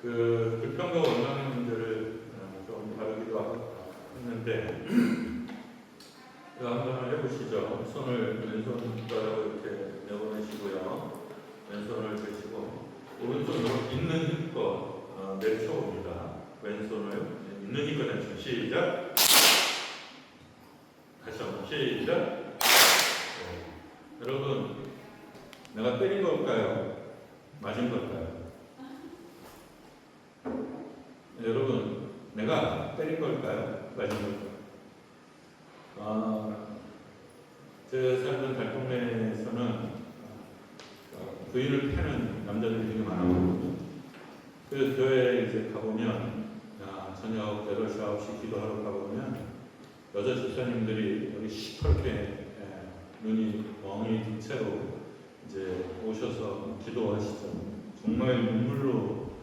그 불평과 원망의 문제를 좀 다루기도 했는데 한번 해보시죠. 손을 왼손 숟가락으로 이렇게 내보내시고요. 왼손을 드시고 오른손으로 있는 힘껏 내려쳐봅니다. 왼손을 있는 힘껏 내쳐. 시작. 다시 한번 시작. 여러분, 내가 때린 걸까요? 맞은 걸까요? 여러분, 내가 때린 걸까요? 맞은 걸까요? 제가 살던 달동네에서는 부인을 패는 남자들이 되게 많았거든요. 그래서 교회에 이제 가보면, 저녁 8시, 9시 기도하러 가보면, 여자 집사님들이 여기 시퍼렇게 눈이 멍이 든 채로 이제 오셔서 기도하시죠. 정말 눈물로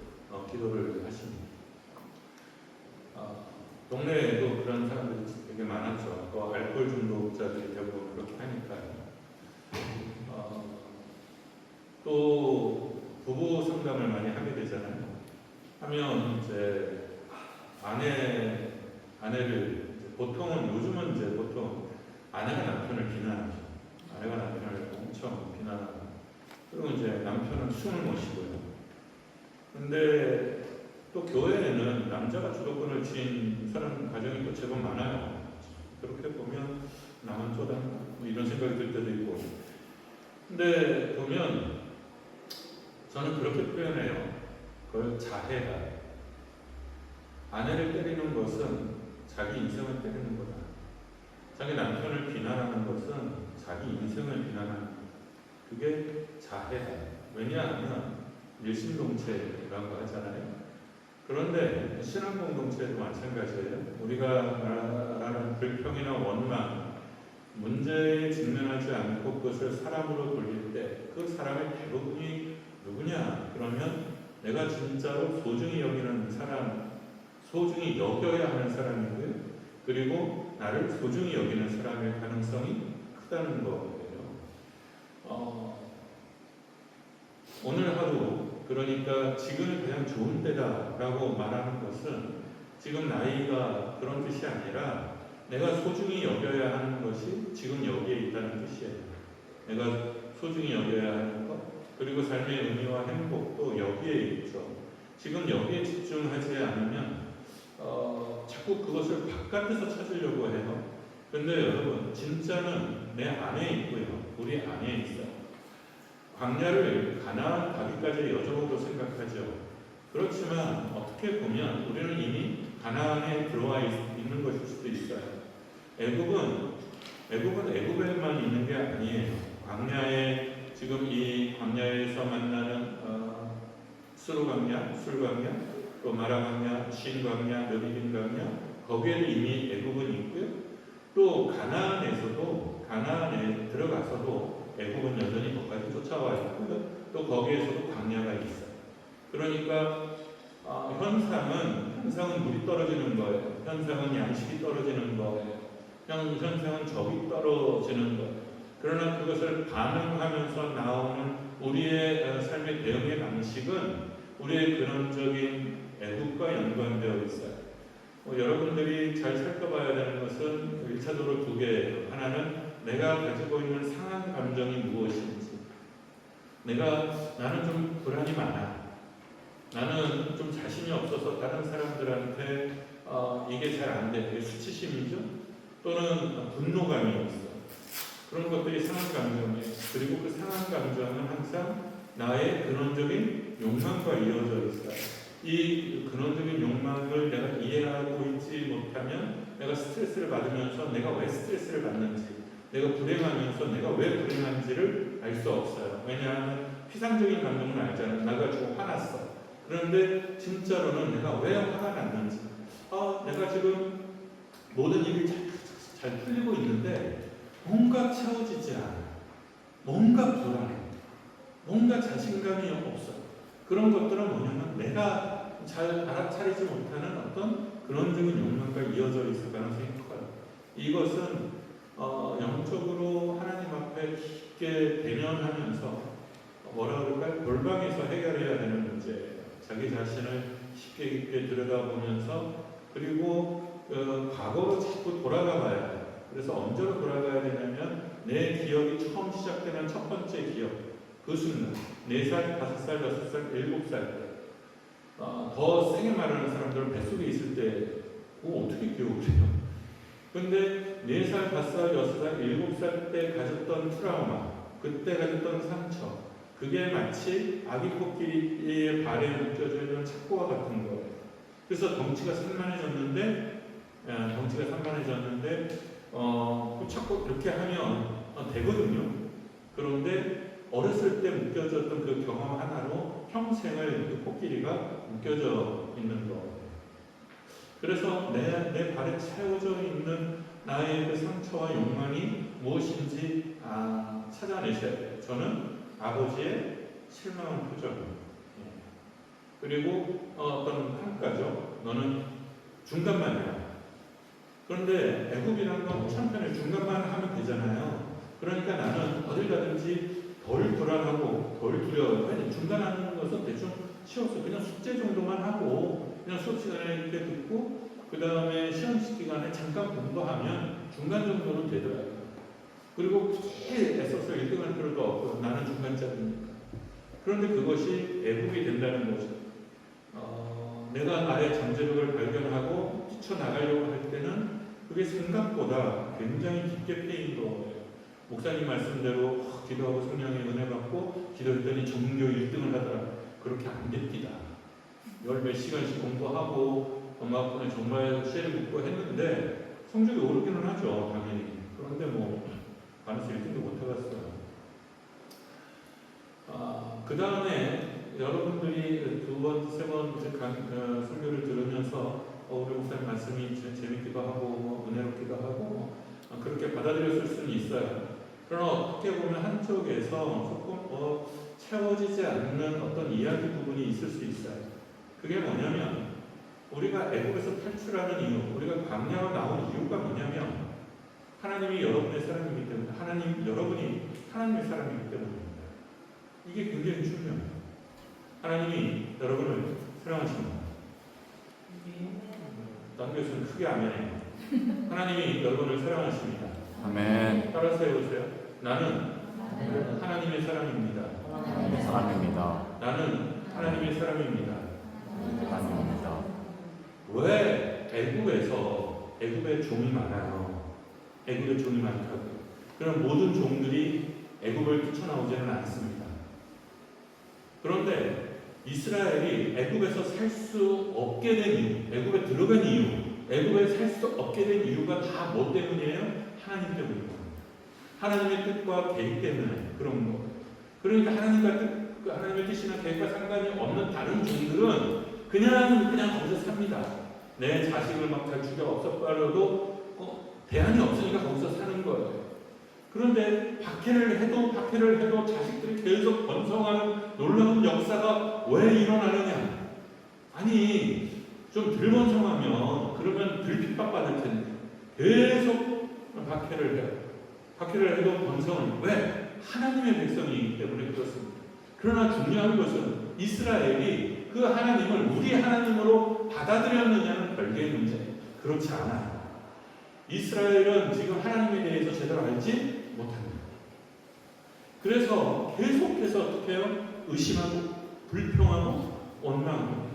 기도를 하십니다. 동네에도 그런 사람들이 되게 많았죠. 또 알코올 중독자들이 대부분 그렇게 하니까요. 또 부부 상담을 많이 하게 되잖아요. 하면 이제 아내를 보통은 요즘은 이제 보통 아내가 남편을 비난하죠. 아내가 남편을 엄청 비난하고 그리고 이제 남편은 숨을 못 쉬고요. 근데 또 교회에는 남자가 주도권을 쥔 사람 가정이 또 제법 많아요. 그렇게 보면 나만 쪼다 뭐 이런 생각이 들 때도 있고. 근데 보면 저는 그렇게 표현해요. 그걸 자해다. 아내를 때리는 것은 자기 인생을 때리는 거다. 자기 남편을 비난하는 것은 자기 인생을 비난하는 거다. 그게 자해다. 왜냐하면 일심동체라고 하잖아요. 그런데 신앙 공동체도 마찬가지예요. 우리가 말하는 불평이나 원망, 문제에 직면하지 않고 그것을 사람으로 돌릴 때 그 사람의 대부분이 누구냐? 그러면 내가 진짜로 소중히 여기는 사람, 소중히 여겨야 하는 사람이고요. 그리고 나를 소중히 여기는 사람일 가능성이 크다는 거예요. 오늘 하루 그러니까 지금이 가장 좋은 때다라고 말하는 것은 지금 나이가 그런 뜻이 아니라 내가 소중히 여겨야 하는 것이 지금 여기에 있다는 뜻이에요. 내가 소중히 여겨야 하는 것 그리고 삶의 의미와 행복도 여기에 있죠. 지금 여기에 집중하지 않으면 자꾸 그것을 바깥에서 찾으려고 해요. 근데 여러분 진짜는 내 안에 있고요. 우리 안에 있어요. 광야를 가나안 가기까지의 여정으로 생각하죠. 그렇지만 어떻게 보면 우리는 이미 가나안에 들어와 있는 것일 수도 있어요. 애굽은 애굽에만 있는 게 아니에요. 광야에 지금 이 광야에서 만나는 수르광야, 술광야, 또 마라광야, 신광야, 느비딘 광야 거기에도 이미 애굽은 있고요. 또 가나안에 들어가서도 애굽은 여전히 거기까지 쫓아와 있고요. 또 거기에서도 광야가 있어요. 그러니까 현상은 물이 떨어지는 거예요. 현상은 양식이 떨어지는 거예요. 현상은 적이 떨어지는 거예요. 그러나 그것을 반응하면서 나오는 우리의 삶의 대응의 방식은 우리의 근원적인 애국과 연관되어 있어요. 여러분들이 잘 살펴봐야 되는 것은 1차적으로 두 개예요. 하나는 내가 가지고 있는 상한 감정이 무엇인지. 나는 좀 불안이 많아. 나는 좀 자신이 없어서 다른 사람들한테 이게 잘 안 돼. 그게 수치심이죠. 또는 분노감이 있어. 그런 것들이 상한 감정이에요. 그리고 그 상한 감정은 항상 나의 근원적인 욕망과 이어져 있어요. 이 근원적인 욕망을 내가 이해하고 있지 못하면 내가 스트레스를 받으면서 내가 왜 스트레스를 받는지, 내가 불행하면서 내가 왜 불행한지를 알 수 없어요. 왜냐하면 피상적인 감정은 알잖아요. 나가 지금 화났어. 그런데 진짜로는 내가 왜 화가 났는지, 내가 지금 모든 일이 잘 풀리고 있는데 뭔가 채워지지 않아. 뭔가 불안해. 뭔가 자신감이 없어. 그런 것들은 뭐냐면 내가 잘 알아차리지 못하는 어떤 근원적인 욕망과 이어져 있을 가능성이 커요. 이것은 영적으로 하나님 앞에 깊게 대면하면서 뭐라 그럴까요? 골방에서 해결해야 되는 문제예요. 자기 자신을 깊게 깊게 들여다보면서 그리고 과거로 자꾸 돌아가 봐야 돼요. 그래서 언제로 돌아가야 되냐면 내 기억이 처음 시작되는 첫 번째 기억, 그 순간 4살, 5살, 6살, 7살 때 더 세게 말하는 사람들은 뱃속에 있을 때 그거 어떻게 기억을 해요? 근데 4살, 5살, 6살, 7살 때 가졌던 트라우마, 그때 가졌던 상처, 그게 마치 아기 코끼리의 발에 묶여져 있는 착고와 같은 거예요. 그래서 덩치가 산만해졌는데 그 착고 이렇게 하면 되거든요. 그런데 어렸을 때 묶여졌던 그 경험 하나로 평생을 그 코끼리가 묶여져 있는 거예요. 그래서 내 발에 채워져 있는 나의 그 상처와 욕망이 무엇인지 찾아내셔야 돼요. 저는 아버지의 실망한 표정, 그리고 어떤 평가죠. 너는 중간만 해라. 그런데 애굽이라는 건 참편에 중간만 하면 되잖아요. 그러니까 나는 어딜 가든지 덜 불안하고 덜 두려워요. 아니, 중간하는 것은 대충 쉬웠어요. 그냥 숙제 정도만 하고 그냥 수업 시간에 이렇게 듣고 그 다음에 시험 기간에 잠깐 공부하면 중간 정도는 되더라고요. 그리고 굳이 애써서 1등할 필요도 없고 나는 중간짜리니까. 그런데 그것이 애국이 된다는 거죠. 내가 나의 잠재력을 발견하고 뛰쳐나가려고 할 때는 그게 생각보다 굉장히 깊게 패인 거예요. 목사님 말씀대로 기도하고 성령의 은혜 받고 기도했더니 전교 1등을 하더라. 그렇게 안 됩니다. 몇 시간씩 공부하고 엄마 아빠는 정말 시를 묻고 했는데 성적이 오르기는 하죠, 당연히. 그런데 반에서 1등도 못 해봤어요. 그 다음에 여러분들이 2번, 3번 설교를 들으면서 우리 목사님 말씀이 재밌기도 하고 은혜롭기도 하고 그렇게 받아들였을 수는 있어요. 그러나 어떻게 보면 한쪽에서 조금 채워지지 않는 어떤 이야기 부분이 있을 수 있어요. 그게 뭐냐면 우리가 애국에서 탈출하는 이유, 우리가 광야로 나온 이유가 뭐냐면 하나님이 여러분의 사람이기 때문에 여러분이 하나님의 사람이기 때문입니다. 이게 굉장히 중요해요. 하나님이 여러분을 사랑하십니다. 딴 교수는 크게 아멘해요. 하나님이 여러분을 사랑하십니다. 아멘. 따라서 해보세요. 나는 하나님의 사람입니다. 하나님의 사람입니다. 나는 하나님의 사람입니다. 아닙니다. 왜 애굽에 종이 많아요? 애굽에 종이 많다고. 그럼 모든 종들이 애굽을 뛰쳐나오지는 않습니다. 그런데 이스라엘이 애굽에서 살 수 없게 된 이유, 애굽에 들어간 이유, 애굽에 살 수 없게 된 이유가 다 뭐 때문이에요? 하나님 때문입니다. 하나님의 뜻과 계획 때문에 그런 거. 그러니까 하나님의 뜻이나 계획과 상관이 없는 다른 종들은 그냥 거기서 삽니다. 내 자식을 막 잘 죽여 없애버려도 대안이 없으니까 거기서 사는 거예요. 그런데 박해를 해도 자식들이 계속 번성하는 놀라운 역사가 왜 일어나느냐? 아니, 좀 덜 번성하면 그러면 덜 핍박받을 텐데 계속 박해를 해요. 박해를 해도 번성을 왜? 하나님의 백성이기 때문에 그렇습니다. 그러나 중요한 것은 이스라엘이 그 하나님을 우리 하나님으로 받아들였느냐는 별개의 문제예요. 그렇지 않아요. 이스라엘은 지금 하나님에 대해서 제대로 알지 못합니다. 그래서 계속해서 어떻게 해요? 의심하고 불평하고 원망하고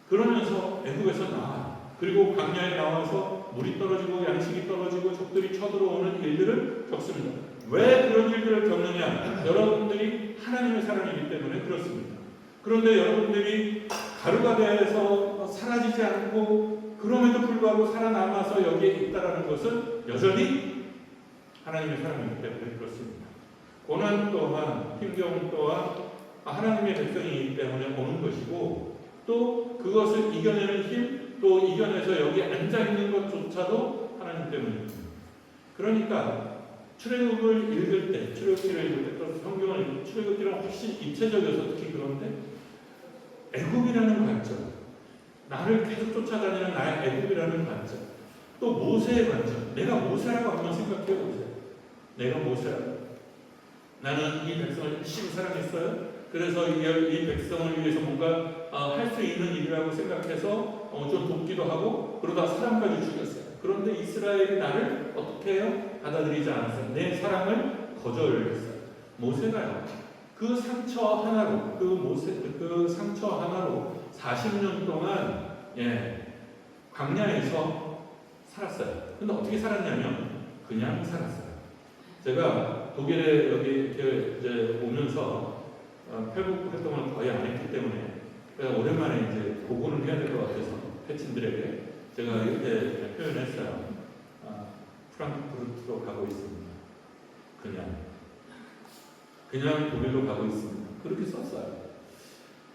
그러면서 애국에서 나와요. 그리고 광야에 나와서 물이 떨어지고 양식이 떨어지고 적들이 쳐들어오는 일들을 겪습니다. 왜 그런 일들을 겪느냐? 여러분들이 하나님의 사람이기 때문에 그렇습니다. 그런데 여러분들이 가루가 되어서 사라지지 않고 그럼에도 불구하고 살아남아서 여기에 있다는 것은 여전히 하나님의 사람이기 때문에 그렇습니다. 고난 또한 힘겨움 또한 하나님의 백성이기 때문에 오는 것이고 또 그것을 이겨내는 힘 또 이겨내서 여기 앉아있는 것조차도 하나님 때문입니다. 그러니까 출애굽기를 읽을 때 또 성경을 읽을 때 출애굽기는 훨씬 입체적이어서 특히 그런데 애굽이라는 관점, 나를 계속 쫓아다니는 나의 애굽이라는 관점, 또 모세의 관점, 내가 모세라고 한번 생각해 보세요. 내가 모세라고. 나는 이 백성을 열심히 사랑했어요. 그래서 이 백성을 위해서 뭔가 할 수 있는 일이라고 생각해서 좀 돕기도 하고 그러다 사람까지 죽였어요. 그런데 이스라엘이 나를 어떻게 해요? 받아들이지 않았어요. 내 사랑을 거절했어요. 모세가요. 그 상처 하나로 그 상처 하나로 40년 동안 광야에서 살았어요. 근데 어떻게 살았냐면 그냥 살았어요. 제가 독일에 여기 이제 오면서 회복 활동을 거의 안 했기 때문에 오랜만에 이제 보고는 해야 될 것 같아서 패친들에게 제가 이렇게 표현했어요. 프랑크푸르트로 가고 있습니다. 그냥 독일로 가고 있습니다. 그렇게 썼어요.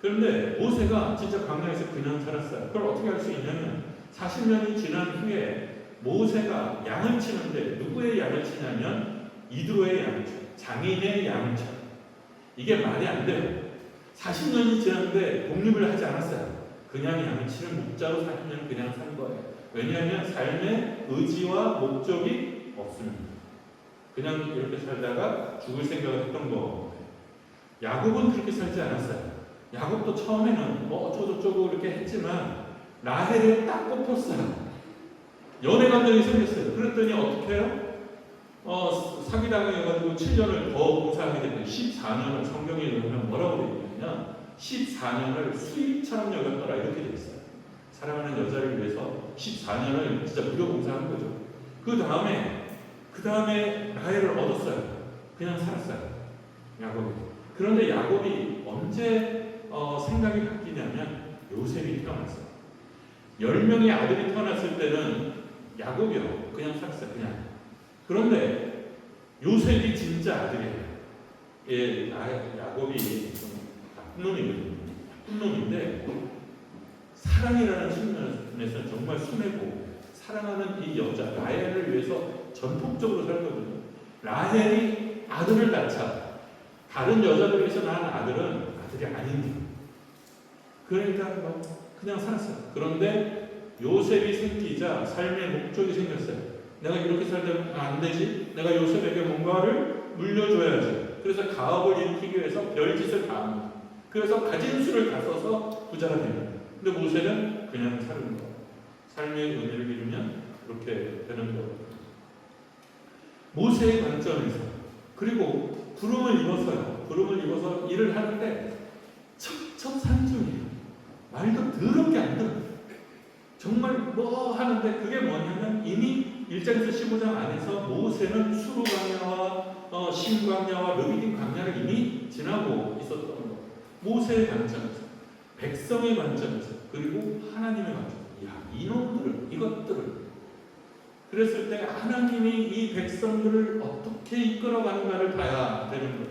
그런데 모세가 진짜 광야에서 그냥 살았어요. 그걸 어떻게 할 수 있냐면 40년이 지난 후에 모세가 양을 치는데 누구의 양을 치냐면 이드로의 양을 쳐요. 장인의 양을 쳐요. 이게 말이 안 돼요. 40년이 지났는데 독립을 하지 않았어요. 그냥 양을 치는 목자로 40년 그냥 산 거예요. 왜냐하면 삶의 의지와 목적이 없습니다. 그냥 이렇게 살다가 죽을 생각을 했던 거. 야곱은 그렇게 살지 않았어요. 야곱도 처음에는 어쩌고저쩌고 이렇게 했지만 라헬에 딱 꼽혔어요. 연애 감정이 생겼어요. 그랬더니 어떻게 해요? 사기당해가지고 7년을 더 봉사하게 되면 14년을 성경에 보면 뭐라고 되어 있냐면 14년을 수입처럼 여겼더라 이렇게 되어 있어요. 사랑하는 여자를 위해서 14년을 진짜 무료 봉사한 거죠. 그 다음에 라헬을 얻었어요. 그냥 살았어요. 야곱이. 그런데 야곱이 언제 생각이 바뀌냐면 요셉이 태어났어요. 10명의 아들이 태어났을 때는 야곱이요. 그냥 살았어요. 그냥. 그런데 요셉이 진짜 아들이에요. 야곱이 좀 나쁜 놈이거든요. 나쁜 놈인데 사랑이라는 측면에서는 정말 순애고 사랑하는 이 여자 라헬을 위해서 전폭적으로 살거든요. 라헬이 아들을 낳자 다른 여자들에서 낳은 아들이 아닙니다. 그러니까 그냥 살았어요. 그런데 요셉이 생기자 삶의 목적이 생겼어요. 내가 이렇게 살면 안 되지. 내가 요셉에게 뭔가를 물려줘야지. 그래서 가업을 일으키기 위해서 별짓을 다 합니다. 그래서 가진 수를 다 써서 부자가 됩니다. 근데 모세는 그냥 사는 거예요. 삶의 은혜를 빌으면 그렇게 되는 거예요. 모세의 관점에서 그리고 구름을 입어서 일을 하는데 첩첩산중이에요. 말도 더럽게 안 들어요. 정말 뭐 하는데 그게 뭐냐면 이미 1장에서 15장 안에서 모세는 수르 광야와 신광야와 르비딤 광야를 이미 지나고 있었던 거예요. 모세의 관점에서, 백성의 관점에서, 그리고 하나님의 관점에서. 이것들을 그랬을 때 하나님이 이 백성들을 어떻게 이끌어가는가를 봐야 되는 거예요.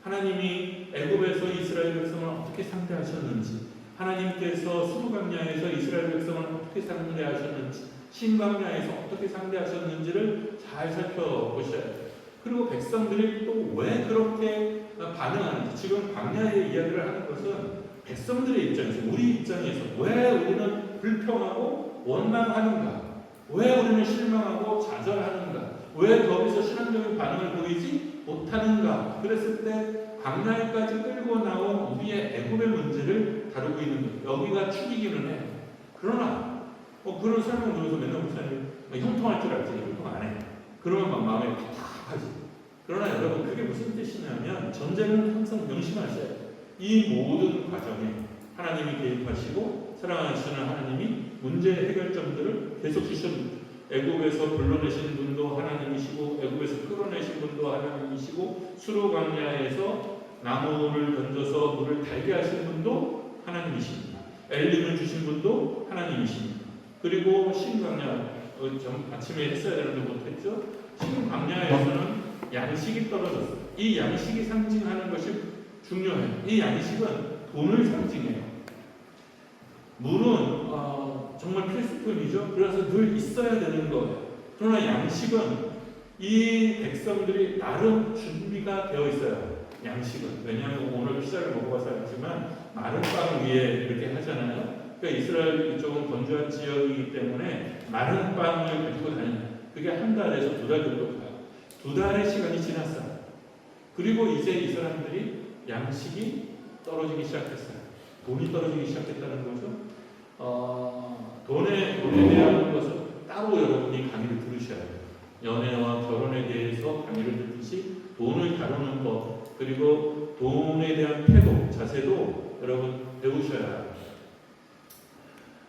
하나님이 애굽에서 이스라엘 백성을 어떻게 상대하셨는지, 하나님께서 수르광야에서 이스라엘 백성을 어떻게 상대하셨는지, 신광야에서 어떻게 상대하셨는지를 잘 살펴보셔야 돼요. 그리고 백성들이 또 왜 그렇게 반응하는지, 지금 광야의 이야기를 하는 것은 백성들의 입장에서, 우리 입장에서 왜 우리는 불평하고 원망하는가, 왜 우리는 실망하고 좌절하는가, 왜 거기서 신앙적인 반응을 보이지 못하는가. 그랬을 때 광야에까지 끌고 나온 우리의 애굽의 문제를 다루고 있는 거예요. 여기가 축이기는 해요. 그러나 그런 설명 들어서 맨날 목사님 형통할 줄 알지 형통 안 해. 그러면 막 마음이 답답하지. 그러나 여러분 그게 무슨 뜻이냐면 전제는 항상 명심하셔야 돼요. 이 모든 과정에 하나님이 개입하시고 사랑하시는 하나님이 문제 해결점들을 계속 주십니다. 애굽에서 불러내신 분도 하나님이시고 애굽에서 끌어내신 분도 하나님이시고 수르 광야에서 나무를 던져서 물을 달게 하신 분도 하나님이십니다. 엘림을 주신 분도 하나님이십니다. 그리고 신광야 아침에 했어야 되는데 못했죠. 신광야에서는 양식이 떨어졌어요. 이 양식이 상징하는 것이 중요해요. 이 양식은 돈을 상징해요. 물은 정말 필수품이죠. 그래서 늘 있어야 되는 거예요. 그러나 양식은 이 백성들이 나름 준비가 되어 있어요. 양식은. 왜냐하면 오늘 피자를 먹어봐서 알지만 마른 빵 위에 이렇게 하잖아요. 그러니까 이스라엘 이쪽은 건조한 지역이기 때문에 마른 빵을 가지고 다니는, 그게 한 달에서 2달 정도 가요. 2달의 시간이 지났어요. 그리고 이제 이 사람들이 양식이 떨어지기 시작했어요. 돈이 떨어지기 시작했다는 거죠. 돈에 대한 것을 따로 여러분이 강의를 들으셔야 돼요. 연애와 결혼에 대해서 강의를 듣듯이 돈을 다루는 것, 그리고 돈에 대한 태도, 자세도 여러분 배우셔야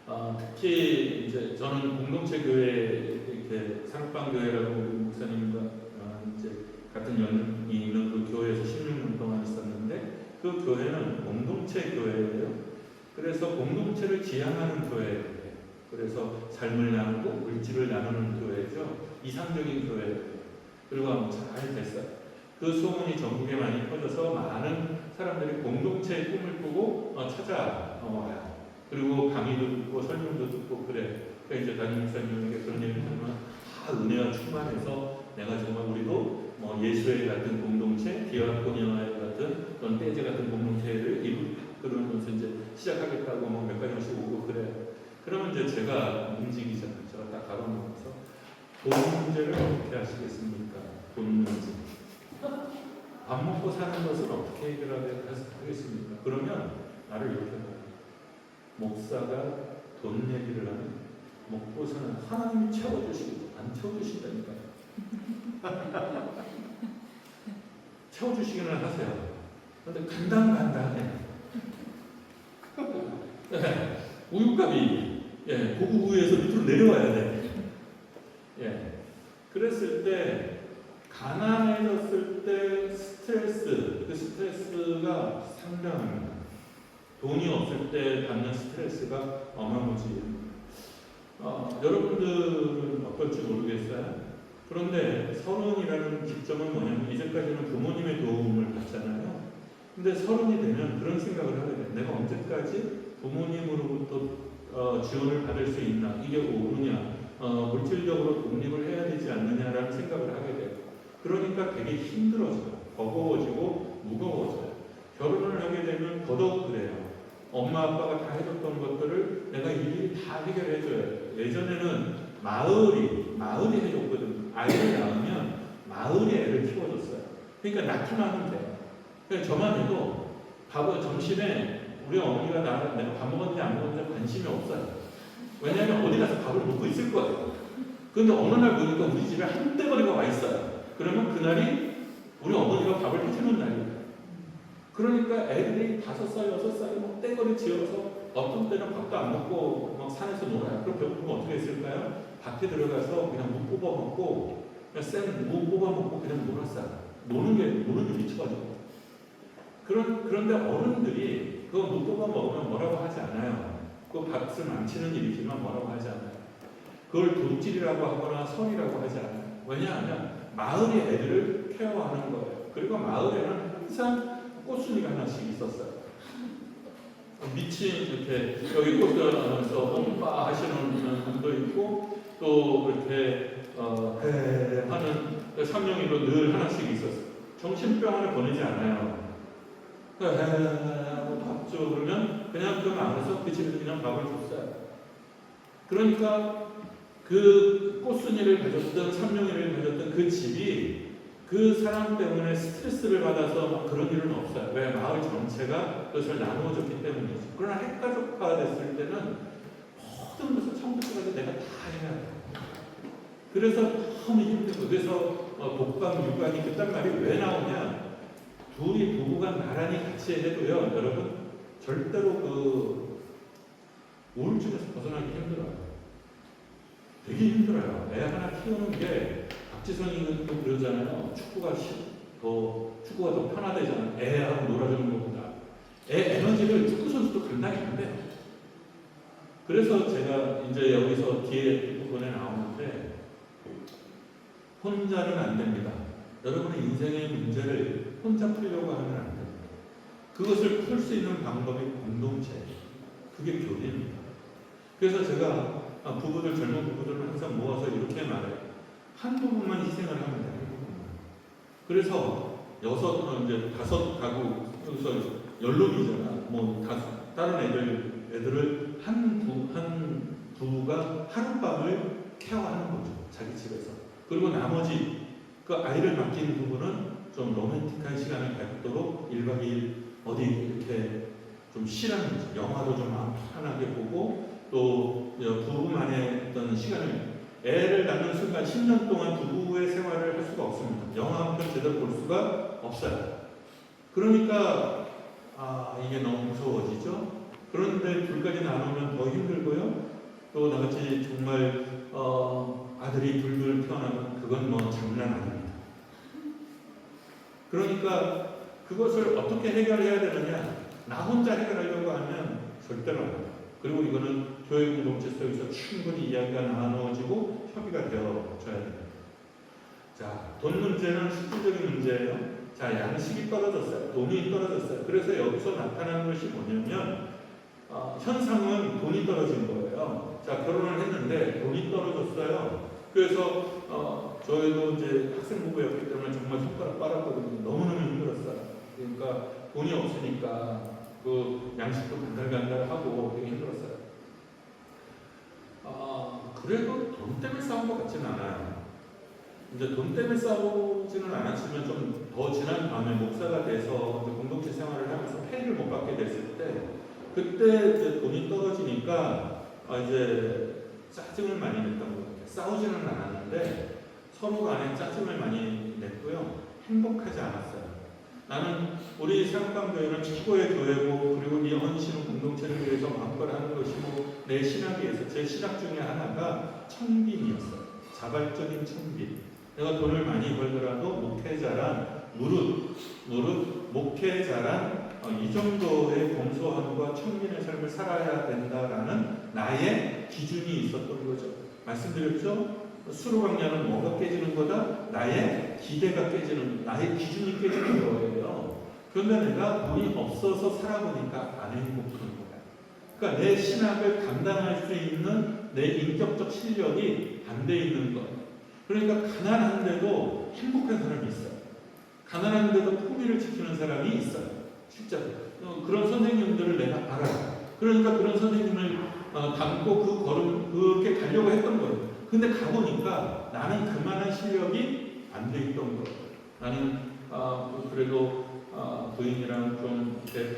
합니다. 특히 이제 저는 공동체 교회, 이렇게 사랑방교회라고 목사님과 이제 같은 연이 있는 그 교회에서 16년 동안 있었는데, 그 교회는 공동체 교회예요. 그래서 공동체를 지향하는 교회예요. 그래서 삶을 나누고 물질을 나누는 교회죠. 이상적인 교회예요. 그리고 아마 잘 됐어요. 그 소문이 전국에 많이 퍼져서 많은 사람들이 공동체의 꿈을 꾸고 찾아와요. 그리고 강의도 듣고 설명도 듣고 그래. 그러니까 이제 담임 목사님에게 그런 얘기를 하면 은혜가 충만해서 내가 정말 우리도 예수회 같은 공동체, 디아코니아 같은 그런 떼제 같은 공동체를 이끌면서 이제 시작하겠다고 몇 가지씩 오고 그래. 그러면 이제 제가 움직이잖아요. 제가 딱 가로놓고서 돈 문제를 어떻게 하시겠습니까? 돈 문제. 밥 먹고 사는 것을 어떻게 해결하겠습니까? 그러면 나를 이렇게 봐요. 목사가 돈 얘기를 하면 먹고 사는 하나님이 채워주시고 안 채워주신다니까요. 채워주시기는 하세요. 그런데 간당간당해. 우유값이 고급 우유에서 밑으로 내려와야 돼. 그랬을 때 가난해졌을 때 스트레스, 그 스트레스가 상당합니다. 돈이 없을 때 받는 스트레스가 어마무지해요. 여러분들은 어떨지 모르겠어요. 그런데 서른이라는 기점은 뭐냐면 이제까지는 부모님의 도움을 받잖아요. 근데 서른이 되면 그런 생각을 하게 돼요. 내가 언제까지 부모님으로부터 지원을 받을 수 있나? 이게 옳으냐? 물질적으로 독립을 해야 되지 않느냐라는 생각을 하게 돼요. 그러니까 되게 힘들어져요. 버거워지고 무거워져요. 결혼을 하게 되면 더더욱 그래요. 엄마 아빠가 다 해줬던 것들을 내가 일일이 다 해결해줘요. 예전에는 마을이 해줬거든요. 아이를 낳으면 마을이 애를 키워줬어요. 그러니까 낳기만 하면 돼요. 그러니까 저만 해도 점심에 우리 어머니가 내가 밥 먹었는지 안 먹었는지 관심이 없어요. 왜냐하면 어디 가서 밥을 먹고 있을 거예요. 그런데 어느 날 보니까 우리 집에 한 떼거리가 와 있어요. 그러면 그날이 우리 어머니가 밥을 해주는 날이에요. 그러니까 애들이 5살, 6살이 떼거리 지어서 어떤 때는 밥도 안 먹고 막 산에서 놀아요. 그럼 배고프면 어떻게 했을까요? 밭에 들어가서 그냥 무 뽑아 먹고 그냥 생무 뽑아 먹고 그냥 놀았어요. 노는 게 미쳐가지고. 그런데 어른들이 그거 무 뽑아 먹으면 뭐라고 하지 않아요. 그 밭을 망치는 일이지만 뭐라고 하지 않아요. 그걸 돈질이라고 하거나 설이라고 하지 않아요. 왜냐하면 마을의 애들을 케어하는 거예요. 그리고 마을에는 항상 꽃순이가 하나씩 있었어요. 미친 이렇게 여기 꽃들 하면서 엄빠 하시는 분도 있고 또 이렇게 하는 삼명이로 늘 하나씩 있었어요. 정신병원에 보내지 않아요. 하고 밥 줘 그러면 그냥 그 마을에서 그 집에서 그냥 밥을 줬어요. 그러니까 그 꽃순이를 가졌던 삼명이를 가졌던 그 집이 그 사람 때문에 스트레스를 받아서 막 그런 일은 없어요. 왜? 마을 전체가 그것을 나누어줬기 때문이죠. 그러나 핵가족화가 됐을 때는 모든 것을 처음부터 끝까지 내가 다 해야 돼요. 그래서 너무 힘들고 그래서 독방, 육아니 그딴 말이 왜 나오냐? 둘이 부부가 나란히 같이 해도요, 여러분 절대로 그 우울증에서 벗어나기 힘들어요. 되게 힘들어요. 애 하나 키우는 게 박지성이 또 그러잖아요. 축구가 더 편하대잖아요. 애하고 놀아주는 것보다. 애 에너지를 축구 선수도 감당이 안 돼요. 그래서 제가 이제 여기서 뒤에 부분에 나오는데 혼자는 안 됩니다. 여러분의 인생의 문제를 혼자 풀려고 하면 안 됩니다. 그것을 풀 수 있는 방법이 공동체. 그게 교회입니다. 그래서 제가 젊은 부부들을 항상 모아서 이렇게 말해요. 한 부분만 희생을 하면 돼요. 한 부분만. 그래서 5 가구, 여기서 연lum이잖아. 다른 애들을 한 부부가 하룻밤을 케어하는 거죠. 자기 집에서. 그리고 나머지 그 아이를 맡긴 부부는 좀 로맨틱한 시간을 갖도록 1박 2일 어디 이렇게 좀 쉬라는 영화도 좀 마음 편안하게 보고 또 부부만의 어떤 시간을 애를 낳는 순간 10년 동안 부부의 생활을 할 수가 없습니다. 영화 한 편 제대로 볼 수가 없어요. 그러니까 이게 너무 무서워지죠. 그런데 둘까지 나누면 더 힘들고요. 또 나같이 정말 아들이 둘 태어나면 그건 뭐 장난 아닙니다. 그러니까 그것을 어떻게 해결해야 되느냐? 나 혼자 해결하려고 하면 절대로 안 돼요. 그리고 이거는 교회 공동체 속에서 충분히 이야기가 나누어지고 협의가 되어져야 됩니다. 자, 돈 문제는 실질적인 문제예요. 자, 양식이 떨어졌어요. 돈이 떨어졌어요. 그래서 여기서 나타나는 것이 뭐냐면 현상은 돈이 떨어진 거예요. 자, 결혼을 했는데 돈이 떨어졌어요. 그래서 저희도 이제 학생 부부였기 때문에 정말 손가락 빨았거든요. 너무너무 힘들었어요. 그러니까 돈이 없으니까 그 양식도 간달간달하고 되게 힘들었어요. 그래도 돈 때문에 싸운 것 같지는 않아요. 이제 돈 때문에 싸우지는 않았지만 좀 더 지난 다음에 목사가 돼서 공동체 생활을 하면서 페이를 못 받게 됐을 때 그때 이제 돈이 떨어지니까 이제 짜증을 많이 냈던 것 같아요. 싸우지는 않았는데 서로 간에 짜증을 많이 냈고요. 행복하지 않았어요. 나는 우리 사랑방교회는 최고의 교회고 그리고 이 헌신은 공동체를 위해서 마음껏 하는 것이고 내 신학에서 제 신학 중에 하나가 청빈이었어요. 자발적인 청빈. 내가 돈을 많이 벌더라도 목회자란 무릇 목회자란 이 정도의 검소함과 청빈의 삶을 살아야 된다라는 나의 기준이 있었던 거죠. 말씀드렸죠? 수로 강야는 뭐가 깨지는 거다? 나의 기대가 깨지는, 나의 기준이 깨지는 거예요. 그런데 내가 돈이 없어서 살아보니까 안 행복한 거야. 그러니까 내 신학을 감당할 수 있는 내 인격적 실력이 안 돼 있는 거예요. 그러니까 가난한데도 행복한 사람이 있어요. 가난한데도 품위를 지키는 사람이 있어요. 실제로. 그런 선생님들을 내가 알아요. 그러니까 그런 선생님을 닮고 그 걸음 그렇게 가려고 했던 거예요. 근데 가보니까 나는 그만한 실력이 안 돼 있던 거예요. 나는 그래도 부인이랑 좀 이렇게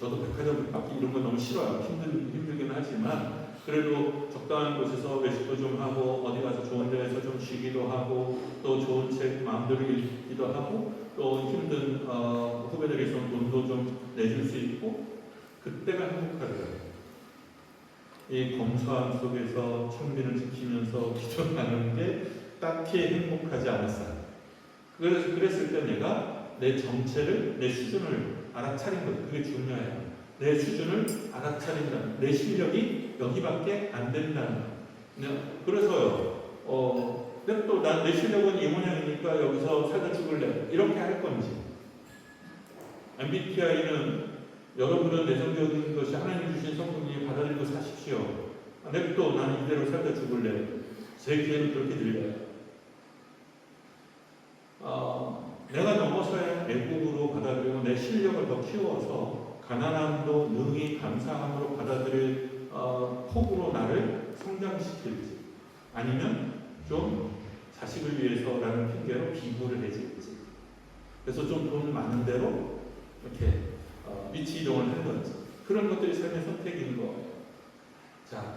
저도 백화점 받기 이런 거 너무 싫어요. 힘들긴 하지만 그래도 적당한 곳에서 외식도 좀 하고 어디 가서 좋은 데에서 좀 쉬기도 하고 또 좋은 책 마음대로 읽기도 하고 또 힘든 후배들에게 돈도 좀 내줄 수 있고 그때가 행복하더라고요. 이 검소함 속에서 청빈을 지키면서 기도하는 게 딱히 행복하지 않았어요. 그랬을 때 내가 내 정체를, 내 수준을 알아차린 거예요. 그게 중요해요. 내 수준을 알아차린다. 내 실력이 여기밖에 안 된다는 거예요. 그래서요. 또 내 실력은 이 모양이니까 여기서 살다 죽을래. 이렇게 할 건지. MBTI는 여러분은 내성적인 것이 하나님 주신 성품이 받아들이고 사십시오. 냅둬 나는 이대로 살다 죽을래. 제 귀에는 그렇게 들려요. 내가 넘어서야 애국으로 받아들이고 내 실력을 더 키워서 가난함도 능히 감사함으로 받아들일 폭으로 나를 성장시킬지 아니면 좀 자식을 위해서라는 핑계로 기부를 해줄지 그래서 좀 돈 많은 대로 이렇게 위치 이동을 하는 건지 그런 것들이 삶의 선택인 거예요. 자,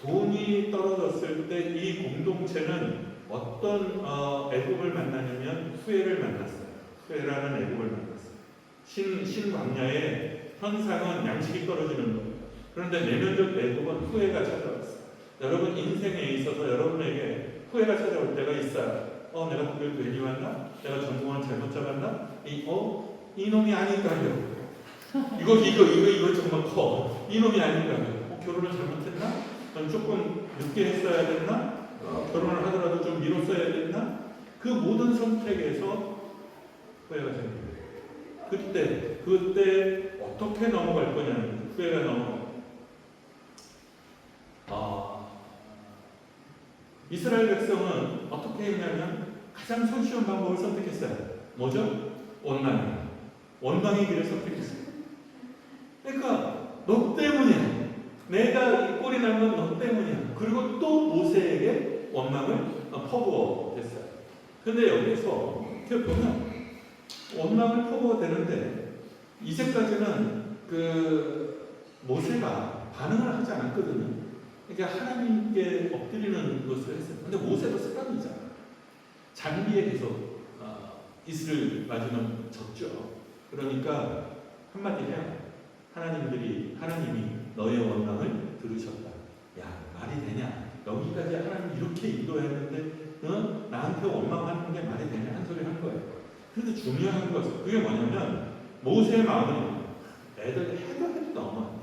돈이 떨어졌을 때 이 공동체는 어떤 애국을 만나냐면 후회를 만났어요. 후회라는 애국을 만났어요. 신광야의 현상은 양식이 떨어지는 거예요. 그런데 내면적 애국은 후회가 찾아왔어요. 여러분 인생에 있어서 여러분에게 후회가 찾아올 때가 있어요. 내가 그걸 괜히 왔나? 내가 전공을 잘못 잡았나? 이놈이 아닌가요? 이거 정말 커. 이놈이 아닌가요? 결혼을 잘못했나? 조금 늦게 했어야 됐나? 결혼을 하더라도 좀 미뤘어야 됐나? 그 모든 선택에서 후회가 생깁니다. 그때 어떻게 넘어갈 거냐는 후회가 이스라엘 백성은 어떻게 했냐면 가장 손쉬운 방법을 선택했어요. 뭐죠? 원망의 길을 선택했어요. 그러니까 너 때문이야. 내가 이 꼴이 난 건 너 때문이야. 그리고 또 모세에게 원망을 퍼부어댔어요. 근데 여기서 이렇게 보면 원망을 퍼부어대는데 이제까지는 그 모세가 반응을 하지 않았거든요. 그러니까 하나님께 엎드리는 것을 했어요. 근데 모세도 습관이잖아. 장비에 계속 이슬을 맞으면 졌죠. 그러니까 한마디 해요. 하나님이 너의 원망을 들으셨다. 야, 말이 되냐? 여기까지 하나님 이렇게 인도했는데 나한테 원망하는 게 말이 되냐? 한 소리 한 거예요. 그런데 중요한 것은 그게 뭐냐면 모세의 마음은 애들 해도 넘어.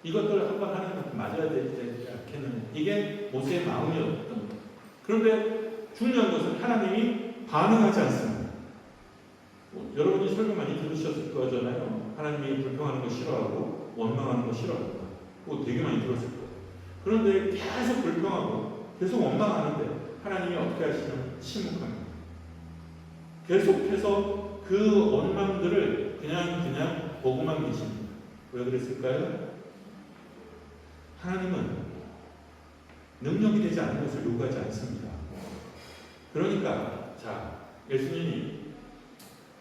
이것들 한번 하나님한테 맞아야 되지 않겠느냐. 이게 모세의 마음이었던 거예요. 그런데 중요한 것은 하나님이 반응하지 않습니다. 여러분이 설교 많이 들으셨을 거잖아요. 하나님이 불평하는 거 싫어하고 원망하는 거 싫어하고 그거 되게 많이 들었을 거예요. 그런데 계속 불평하고 계속 원망하는데 하나님이 어떻게 하시냐면 침묵합니다. 계속해서 그 원망들을 그냥 보고만 계십니다. 왜 그랬을까요? 하나님은 능력이 되지 않은 것을 요구하지 않습니다. 그러니까 예수님이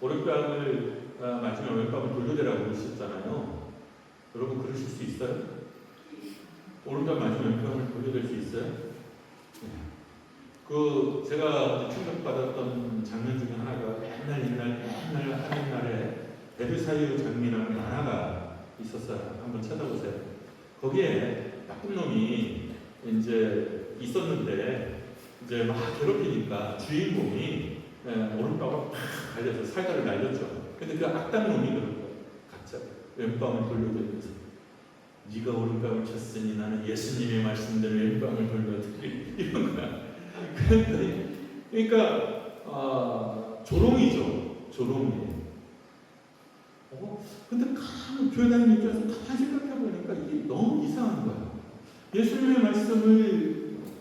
오른뺨을 맞으면 왼뺨을 돌려대라고 그러셨잖아요. 여러분 그러실 수 있어요? 오른뺨 맞으면 왼뺨을 돌려댈 수 있어요? 네. 제가 충격받았던 장면 중에 하나가 옛날 하늘날에 베르사유 장미라는 만화가 있었어요. 한번 찾아보세요. 거기에 나쁜 놈이 이제 있었는데 이제 막 괴롭히니까 주인공이 오른뺨을 팍 갈려서 살다를 날렸죠. 근데 그 악당 놈이 그런 거예요. 갑자기 왼뺨을 돌려대면서 네가 오른뺨을 쳤으니 나는 예수님의 말씀대로 왼뺨을 돌려드리 이런 거야. 그러니까 조롱이죠. 조롱이. 근데 가만 교회 다니는 입장에서 가만히 생각해 보니까 이게 너무 이상한 거야. 예수님의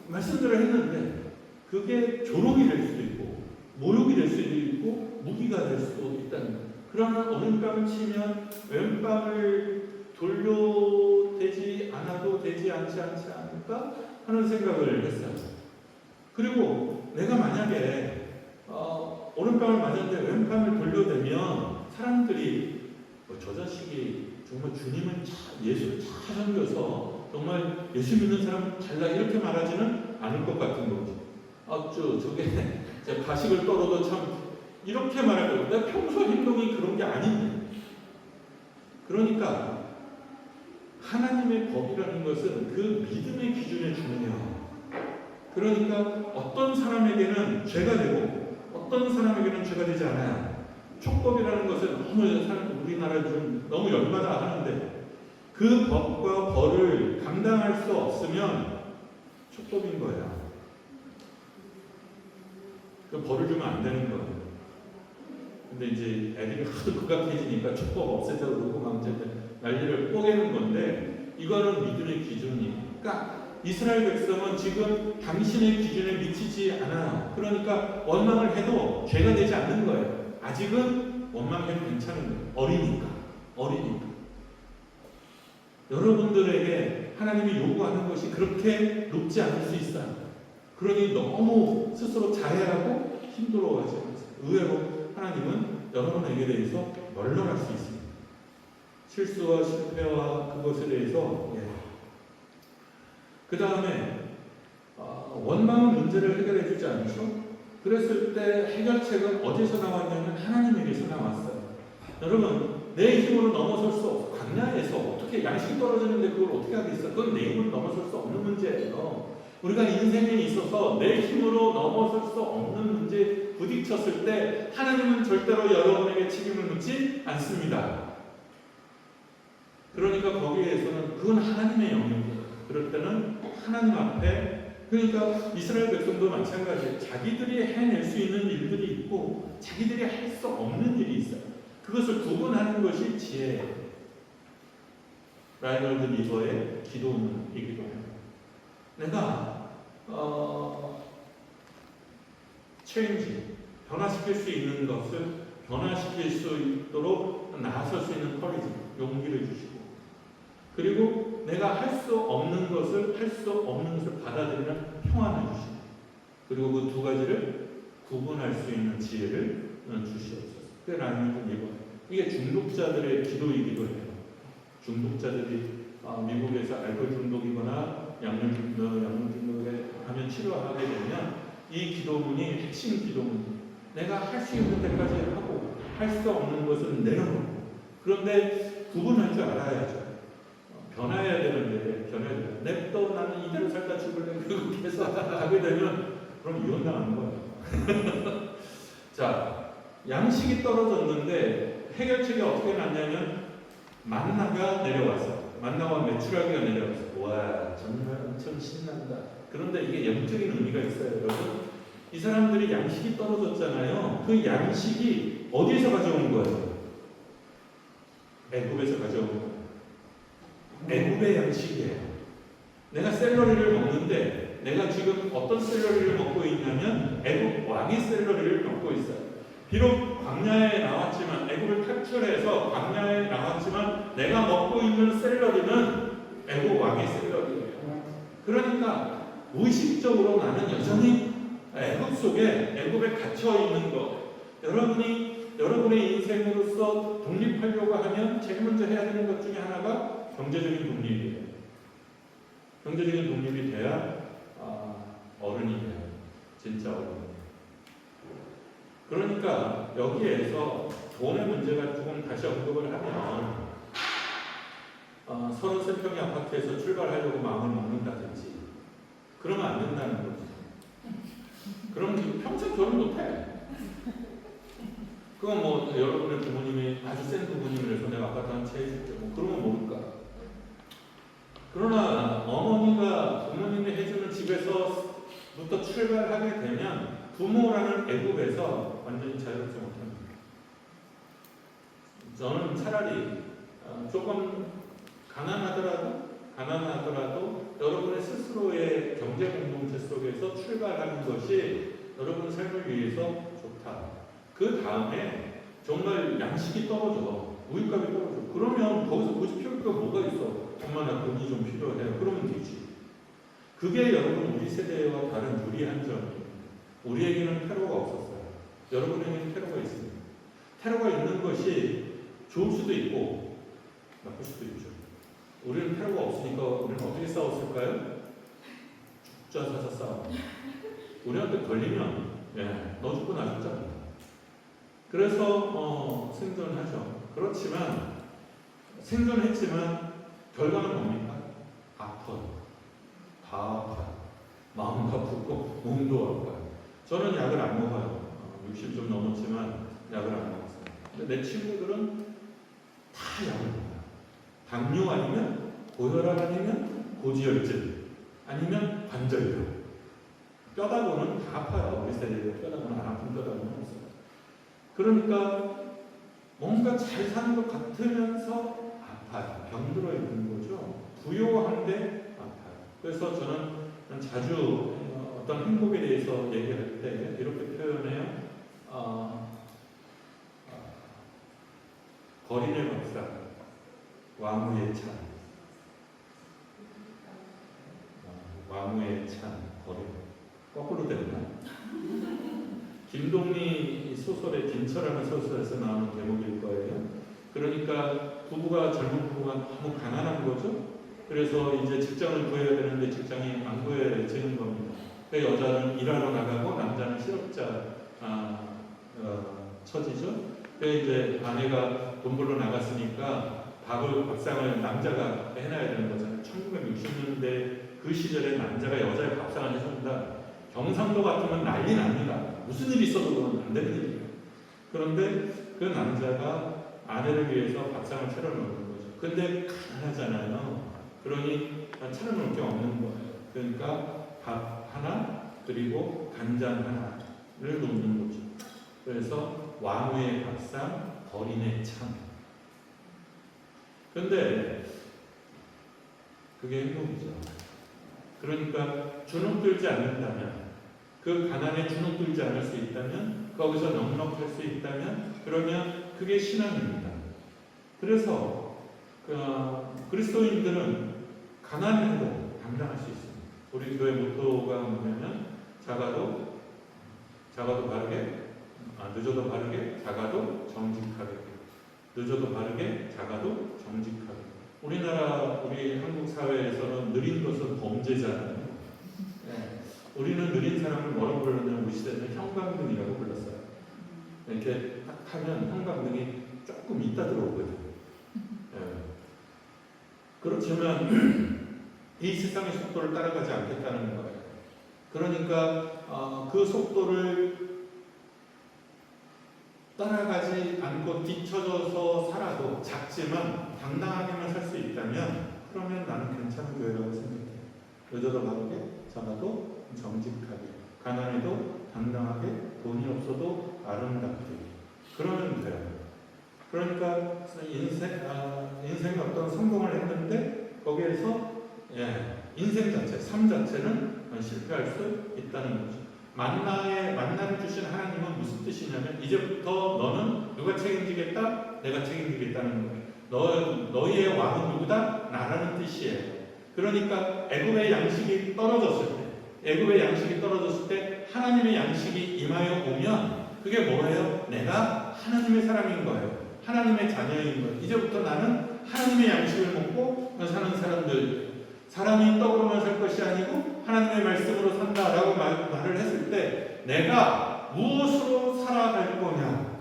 말씀대로 했는데 그게 조롱이 될 수도 있고 모욕이 될 수도 있고 무기가 될 수도 있다는 거예요. 그러나 오른뺨을 치면 왼뺨을 돌려대지 않아도 되지 않지 않을까 하는 생각을 했어요. 그리고 내가 만약에 오른뺨을 맞았는데 왼뺨을 돌려대면 사람들이 저 자식이 정말 주님을 예수를 잘 섬겨서 정말 예수 믿는 사람 잘나 이렇게 말하지는 않을 것 같은 거지. 저게 가식을 떨어도 참 이렇게 말할 거고 내가 평소 행동이 그런 게 아닌데. 그러니까 하나님의 법이라는 것은 그 믿음의 기준에 중요해요. 그러니까 어떤 사람에게는 죄가 되고 어떤 사람에게는 죄가 되지 않아요. 촉법이라는 것은 너무 우리나라 좀 너무 열받아 하는데 그 법과 벌을 감당할 수 없으면 촉법인 거예요. 그 벌을 주면 안 되는 거예요. 근데 이제 애들이 하도 극악해지니까 촉법 없애자 그러고 막 이제 난리를 뽀개는 건데 이거는 믿음의 기준이에요. 그러니까 이스라엘 백성은 지금 당신의 기준에 미치지 않아요. 그러니까 원망을 해도 죄가 되지 않는 거예요. 아직은 원망해도 괜찮은 거예요. 어리니까. 여러분들에게 하나님이 요구하는 것이 그렇게 높지 않을 수 있어요. 그러니 너무 스스로 자해하고 힘들어하지 마세요. 의외로 하나님은 여러분에게 대해서 널널할 수 있습니다. 실수와 실패와 그것에 대해서 그 다음에 원망은 문제를 해결해 주지 않죠. 그랬을 때 해결책은 어디서 나왔냐면 하나님에게서 나왔어요. 여러분 내 힘으로 넘어설 수 없어. 광야에서 어떻게 양식이 떨어지는데 그걸 어떻게 하겠어. 그건 내 힘으로 넘어설 수 없는 문제예요. 우리가 인생에 있어서 내 힘으로 넘어설 수 없는 문제에 부딪혔을 때 하나님은 절대로 여러분에게 책임을 묻지 않습니다. 그러니까 거기에서는 그건 하나님의 영역이에요. 그럴 때는 하나님 앞에 그러니까 이스라엘 백성도 마찬가지예요. 자기들이 해낼 수 있는 일들이 있고 자기들이 할 수 없는 일이 있어요. 그것을 구분하는 것이 지혜예요. 라이널드 리버의 기도문이기도 해요. 내가 체인지 변화시킬 수 있는 것을 변화시킬 수 있도록 나설 수 있는 커리지 용기를 주시고 그리고 내가 할 수 없는 것을 받아들이는 평안을 주시고 그리고 그 두 가지를 구분할 수 있는 지혜를 주시옵소서. 그게 라이널드 리버예요. 이게 중독자들의 기도이기도 해요. 중독자들이 미국에서 알코올 중독이거나 약물 중독에 하면 치료하게 되면 이 기도문이 핵심 기도문. 내가 할 수 있는 데까지 하고 할 수 없는 것은 내려놓고. 그런데 구분할 줄 알아야죠. 변화해야 되는데 변해야 돼요. 냅둬 나는 이대로 살다 죽을래. 그리고 계속 가게 되면 그럼 이혼당하는 거예요. 자, 양식이 떨어졌는데 해결책이 어떻게 났냐면 만나가 내려왔어. 만나와 메추라기가 내려왔어. 와, 정말 엄청 신난다. 그런데 이게 영적인 의미가 있어요, 여러분. 이 사람들이 양식이 떨어졌잖아요. 그 양식이 어디서 가져온 거예요? 애굽에서 가져온 거예요. 애굽의 양식이에요. 내가 샐러리를 먹는데 내가 지금 어떤 샐러리를 먹고 있냐면 애굽 왕의 샐러리를 먹고 있어요. 비록 광야에 나왔지만 애굽을 탈출해서 광야에 나왔지만 내가 먹고 있는 샐러리는 애굽 왕의 샐러리예요. 그러니까 무의식적으로 나는 여전히 애굽 속에 애굽에 갇혀 있는 것. 여러분의 인생으로서 독립하려고 하면 제일 먼저 해야 되는 것 중에 하나가 경제적인 독립이에요. 경제적인 독립이 돼야 어른이 돼요. 진짜 어른. 그러니까 여기에서 돈의 문제가 조금 다시 언급을 하면 33평의 아파트에서 출발하려고 마음을 먹는다든지 그러면 안 된다는 거죠. 그럼 평생 결혼 못해. 그건 뭐 여러분의 부모님이 아주 센 부모님이라서 내가 아파트 한 채 해줄게. 뭐 그러면 모를까. 그러나 어머니가 부모님이 해주는 집에서부터 출발하게 되면 부모라는 애국에서 완전히 자유롭지 못합니다. 저는 차라리 조금 가난하더라도 여러분의 스스로의 경제 공동체 속에서 출발하는 것이 여러분 삶을 위해서 좋다. 그 다음에 정말 양식이 떨어져, 우유값이 떨어져. 그러면 거기서 굳이 필요가 뭐가 있어? 엄마 나 돈이 좀 필요해요. 그러면 되지. 그게 여러분 우리 세대와 다른 유리한 점입니다. 우리에게는 테러가 없었어요. 여러분에게는 테러가 있습니다. 테러가 있는 것이 좋을 수도 있고 나쁠 수도 있죠. 우리는 테러가 없으니까 우리는 어떻게 싸웠을까요? 죽자 사자 싸워. 우리한테 걸리면 너 죽고 나 죽자. 그래서 생존하죠. 그렇지만 생존했지만 결과는 뭡니까? 아파요. 다 아파요. 마음도 아프고 몸도 아파요. 저는 약을 안 먹어요. 60 좀 넘었지만 약을 안 먹었어요. 근데 내 친구들은 다 약을 먹어요. 당뇨 아니면 고혈압 아니면 고지혈증 아니면 관절염. 뼈다고는 다 아파요. 우리 세대에 뼈다고는 안 아픈 뼈다고는 없어요. 그러니까 뭔가 잘 사는 것 같으면서 아파요. 병들어 있는 거죠. 부요한데 아파요. 그래서 저는 자주 어떤 행복에 대해서 얘기할 때 이렇게 표현해요. 거린의 박사, 왕후의 찬. 왕후의 찬, 거린. 거꾸로 됐나? 김동리 소설의 김철하는 소설에서 나오는 대목일 거예요. 그러니까 젊은 부부가 너무 가난한 거죠. 그래서 이제 직장을 구해야 되는데 직장이 안 구해지는 겁니다. 그 여자는 일하러 나가고 남자는 실업자 처지죠. 그 이제 아내가 돈 벌러 나갔으니까 밥상을 남자가 해놔야 되는 거잖아요. 1960년대 그 시절에 남자가 여자의 밥상을 해준다. 경상도 같으면 난리 납니다. 무슨 일이 있어도 그건 안 되는 일이에요. 그런데 그 남자가 아내를 위해서 밥상을 차려놓는 거죠. 근데 가난하잖아요. 그러니 차려놓을 게 없는 거예요. 그러니까 밥 하나 그리고 간장 하나를 놓는 거죠. 그래서 왕후의 밥상, 거린의 찬. 근데 그게 행복이죠. 그러니까 주눅들지 않는다면, 그 가난에 주눅들지 않을 수 있다면, 거기서 넉넉할 수 있다면, 그러면 그게 신앙입니다. 그래서 그리스도인들은 가난해도 감당할 수 있습니다. 우리 교회 모토가 뭐냐면 작아도 바르게, 늦어도 바르게, 작아도 정직하게. 늦어도 바르게, 작아도 정직하게. 우리 한국 사회에서는 느린 것은 범죄잖아요. 예. 우리는 느린 사람을 뭐라고 불렀냐면 우리 시대는 형광등이라고 불렀어요. 이렇게 딱 하면 형광등이 조금 있다 들어오거든요. 예. 그렇지만 이 세상의 속도를 따라가지 않겠다는 거예요. 그러니까 그 속도를 따라가지 않고 뒤처져서 살아도 작지만 당당하게만 살 수 있다면 그러면 나는 괜찮은 교회라고 생각해요. 늦어도 바르게, 작아도 정직하게, 가난해도 당당하게, 돈이 없어도 아름답게. 그러면 돼요. 그러니까 인생의 어떤 성공을 했는데 거기에서 인생 자체, 삶 자체는 실패할 수 있다는 거죠. 만나를 주신 하나님은 무슨 뜻이냐면 이제부터 너는 누가 책임지겠다? 내가 책임지겠다는 거예요. 너희의 왕은 누구다? 나라는 뜻이에요. 그러니까 애굽의 양식이 떨어졌을 때 하나님의 양식이 임하여 오면 그게 뭐예요? 내가 하나님의 사람인 거예요. 하나님의 자녀인 거예요. 이제부터 나는 하나님의 양식을 먹고 사는 사람들. 사람이 떡으로만 살 것이 아니고 하나님의 말씀으로 산다라고 말을 했을 때 내가 무엇으로 살아갈 거냐?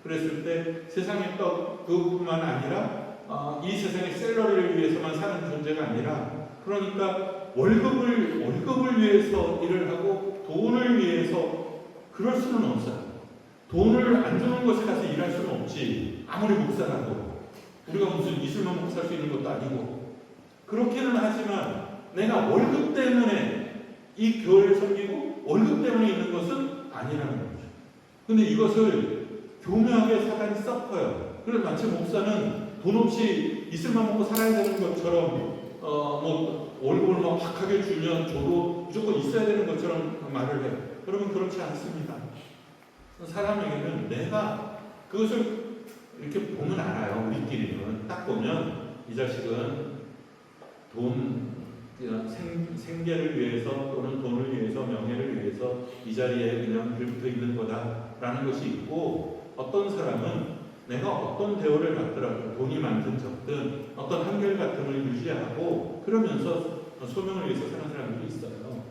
그랬을 때 세상의 떡 그뿐만 아니라 이 세상의 샐러리를 위해서만 사는 존재가 아니라 그러니까 월급을 위해서 일을 하고 돈을 위해서 그럴 수는 없어요. 돈을 안 주는 곳에 가서 일할 수는 없지. 아무리 목사라도 우리가 무슨 이슬만 먹고 살 수 있는 것도 아니고 그렇게는 하지만 내가 월급 때문에 이 교회를 섬기고 월급 때문에 있는 것은 아니라는 거죠. 근데 이것을 교묘하게 사단이 섞어요. 그래서 마치 목사는 돈 없이 이슬만 먹고 살아야 되는 것처럼 월급을 막 박하게 주면 줘도 무조건 있어야 되는 것처럼 말을 해요. 여러분 그렇지 않습니다. 사람에게는 내가 그것을 이렇게 보면 알아요. 우리끼리는 딱 보면 이 자식은 생계를 위해서 또는 돈을 위해서 명예를 위해서 이 자리에 그냥 들붙어 있는 거다라는 것이 있고 어떤 사람은 내가 어떤 대우를 받더라도 돈이 많든 적든 어떤 한결같음을 유지하고 그러면서 소명을 위해서 사는 사람들이 있어요.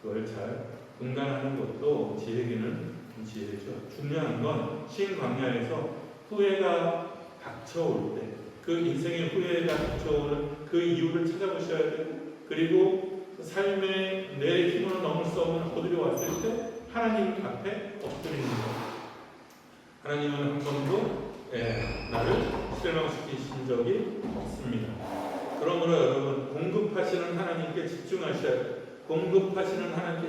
그걸 잘 분간하는 것도 지혜기는 지혜죠. 중요한 건 신광야에서 후회가 닥쳐올 때 그 인생의 후회가 닥쳐오는 그 이유를 찾아보셔야 되고 그리고 삶의 내 힘으로 넘을 수 없는 고들이 왔을 때 하나님 앞에 엎드리는 것. 하나님은 한 번도 나를 실망시키신 적이 없습니다. 그러므로 여러분 공급하시는 하나님께 집중하셔야 돼요. 공급하시는 하나님께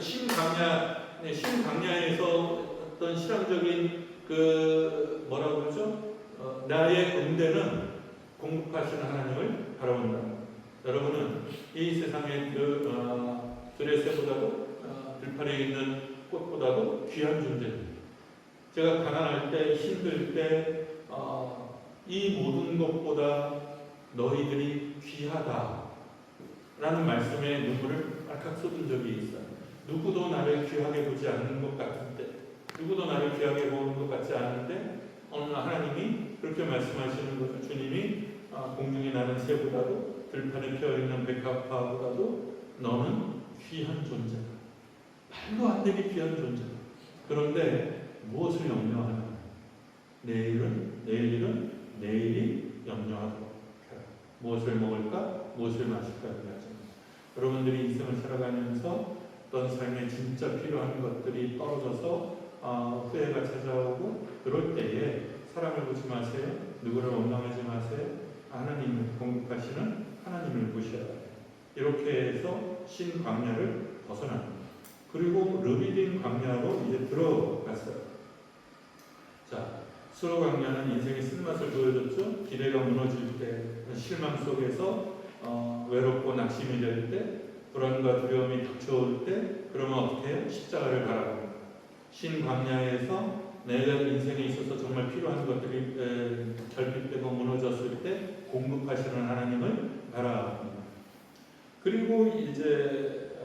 신광야에서 어떤 실험적인 뭐라고 그러죠? 나의 응대는 공급하시는 하나님을 바라본다. 여러분은 이 세상의 드레스보다도 들판에 있는 꽃보다도 귀한 존재입니다. 제가 가난할 때, 힘들 때, 이 모든 것보다 너희들이 귀하다. 라는 말씀에 눈물을 빨칵 쏟은 적이 있어요. 누구도 나를 귀하게 보지 않는 것 같은데, 누구도 나를 귀하게 보는 것 같지 않은데, 어느 날 하나님이 그렇게 말씀하시는 거죠. 주님이 공중에 나는 새보다도 들판에 피어있는 백합화보다도 너는 귀한 존재다. 말도 안 되게 귀한 존재다. 그런데 무엇을 염려하나? 내일이 염려하도록 해라. 무엇을 먹을까? 무엇을 마실까? 하죠. 여러분들이 인생을 살아가면서 어떤 삶에 진짜 필요한 것들이 떨어져서 후회가 찾아오고 그럴 때에 사람을 보지 마세요. 누구를 원망하지 마세요. 하나님을 공급하시는 하나님을 보셔야 돼요. 이렇게 해서 신광야를 벗어납니다. 그리고 르비딘 광야로 이제 들어갔어요. 자, 수로 광야는 인생의 쓴맛을 보여줬죠. 기대가 무너질 때, 실망 속에서 외롭고 낙심이 될 때, 불안과 두려움이 닥쳐올 때, 그러면 어떻게 해요? 십자가를 바라봅니다. 신광야에서 내가 인생에 있어서 정말 필요한 것들이 결핍되고 무너졌을 때 공급하시는 하나님을 바라봅니다. 그리고 이제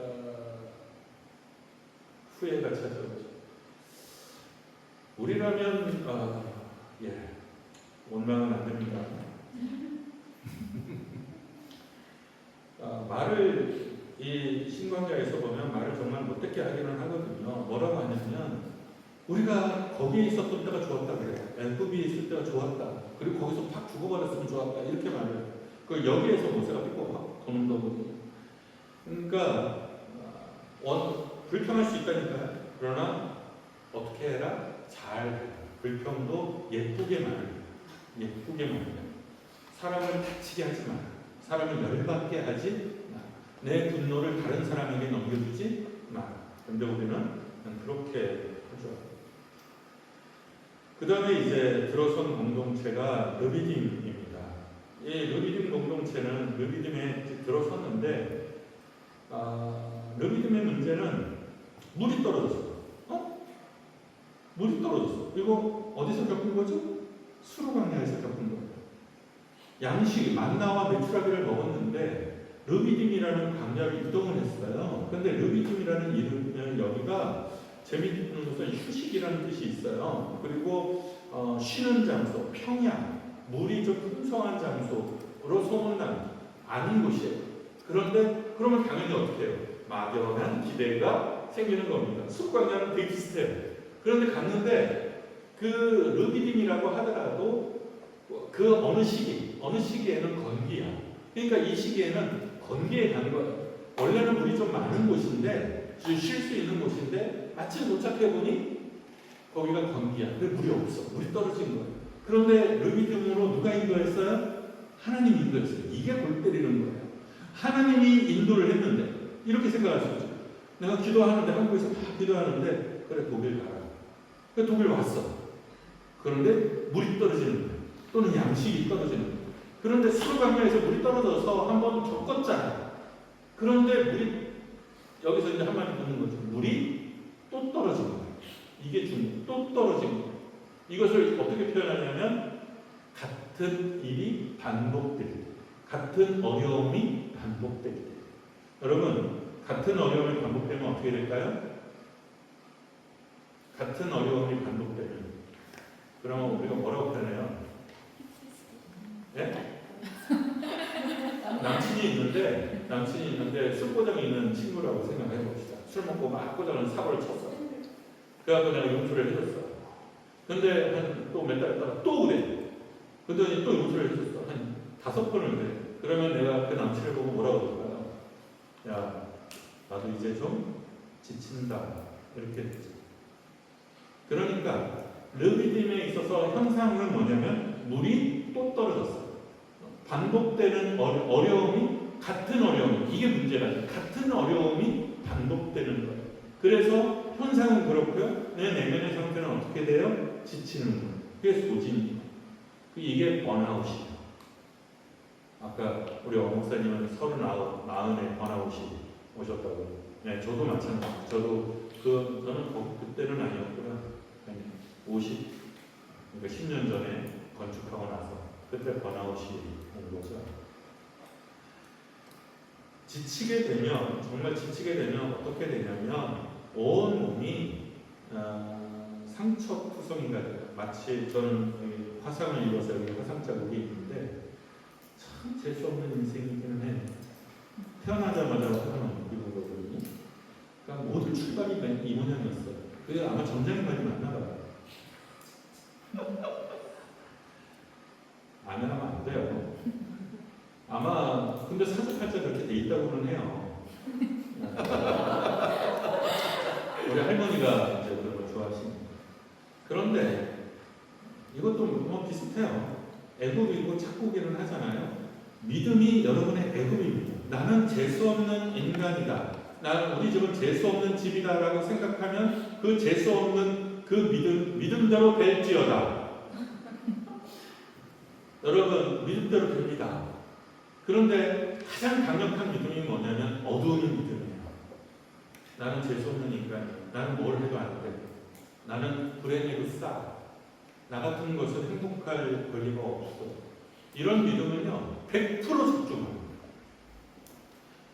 후회가 찾아오죠. 우리는 그러면 원망은 안 됩니다. 말을 이 신광야에서 보면 말을 정말 못되게 하기는 하거든요. 뭐라고 하냐면 우리가 거기에 있었던 때가 좋았다 그래요. 애굽에 있을 때가 좋았다. 그리고 거기서 팍 죽어버렸으면 좋았다. 이렇게 말해요. 그 여기에서 모세가 삐꼬 도는 거거든요. 그러니까 불평할 수 있다니까요. 그러나 어떻게 해라? 잘 해라. 불평도 예쁘게 말해요. 예쁘게 말해요. 사람을 다치게 하지 마. 사람을 열받게 하지 마. 내 분노를 다른 사람에게 넘겨주지 마. 그런데 우리는 그렇게 하죠. 그 다음에 이제 들어선 공동체가 르비딤입니다. 이 르비딤 공동체는 르비딤에 들어섰는데 르비딤의 문제는 물이 떨어졌어. 물이 떨어졌어. 이거 어디서 겪은 거죠? 수르광야에서 겪은 거예요. 양식 만나와 메추라기를 먹었는데 르비딤이라는 광야를 이동을 했어요. 근데 르비딤이라는 이름은 여기가 재미있는 것은 휴식이라는 뜻이 있어요. 그리고 쉬는 장소, 평야, 물이 좀 풍성한 장소로 소문난 아닌 곳이에요. 그런데 그러면 당연히 어떻게 해요? 막연한 기대가 생기는 겁니다. 숲광야는 되게 비슷해요. 그런데 갔는데 그 르비딤이라고 하더라도 그 어느 시기에는 건기야. 그러니까 이 시기에는 건기에 간 거예요. 원래는 물이 좀 많은 곳인데 쉴 수 있는 곳인데 마침 도착해보니 거기가 건기야. 근데 물이 없어. 물이 떨어진 거예요. 그런데 르비딤으로 누가 인도했어요? 하나님이 인도했어요. 이게 골 때리는 거예요. 하나님이 인도를 했는데 이렇게 생각할 수 있죠. 내가 기도하는데 한국에서 다 기도하는데 그래 독일 가라. 그래 독일 왔어. 그런데 물이 떨어지는 거예요. 또는 양식이 떨어지는 거예요. 그런데 수르광야에서 물이 떨어져서 한번 겪었잖아. 그런데 물이 여기서 이제 한마디 묻는 거죠. 물이 또 떨어진 거예요. 이게 중요해요. 또 떨어진 거예요. 이것을 어떻게 표현하냐면 같은 일이 반복될 때, 같은 어려움이 반복될 때. 여러분, 같은 어려움이 반복되면 어떻게 될까요? 같은 어려움이 반복되면 그러면 우리가 뭐라고 표현해요? 예? 남친이 있는데 술고장이 있는 친구라고 생각해 봅시다. 술 먹고 막 고장을 사고를 쳤어. 그래갖고 내가 용서를 해줬어. 근데 한 또 몇 달 있다가 또 그래. 그랬더니 또 용서를 해줬어. 한 5번을 그래. 그러면 내가 그 남친을 보고 뭐라고 그럴까요? 야, 나도 이제 좀 지친다. 이렇게 되죠. 그러니까 르비딤에 있어서 현상은 뭐냐면 물이 또 떨어졌어요. 반복되는 어려움이 같은 어려움, 이게 문제가 아니에요. 같은 어려움이 반복되는 거예요. 그래서 현상은 그렇고요. 내 내면의 상태는 어떻게 돼요? 지치는 거예요. 그게 소진이에요. 이게 번아웃이에요. 아까 우리 목사님은 39에 번아웃이 오셨다고. 네, 저도 마찬가지예요. 저는 그때는 아니었고요. 50, 그러니까 10년 전에 건축하고 나서 그때 번아웃이 온 거죠. 지치게 되면, 정말 지치게 되면 어떻게 되냐면 온 몸이 상처투성이가 돼요. 마치 저는 화상을 입어서 여기 화상 자국이 있는데 참 재수 없는 인생이기는 해요. 태어나자마자 화상을 입은 거거든요. 그러니까 모든 출발이 이 모양이었어요. 그게 아마 전장에 많이 만나봐요. 안 하면 안 돼요. 아마 근데 사주팔자 그렇게 돼 있다고는 해요. 우리 할머니가 이제 그런 걸 좋아하시는. 그런데 이것도 뭐 비슷해요. 애굽이고 착국이는 하잖아요. 믿음이 여러분의 애굽입니다. 나는 재수 없는 인간이다. 우리 집은 재수 없는 집이다라고 생각하면 그 재수 없는 그 믿음대로 될지어다. 여러분, 믿음대로 됩니다. 그런데 가장 강력한 믿음이 뭐냐면 어두운 믿음이에요. 나는 재수 없는 인간이야. 나는 뭘 해도 안 돼. 나는 불행해도 싸. 나 같은 것은 행복할 권리가 없어. 이런 믿음은요, 100% 적중합니다.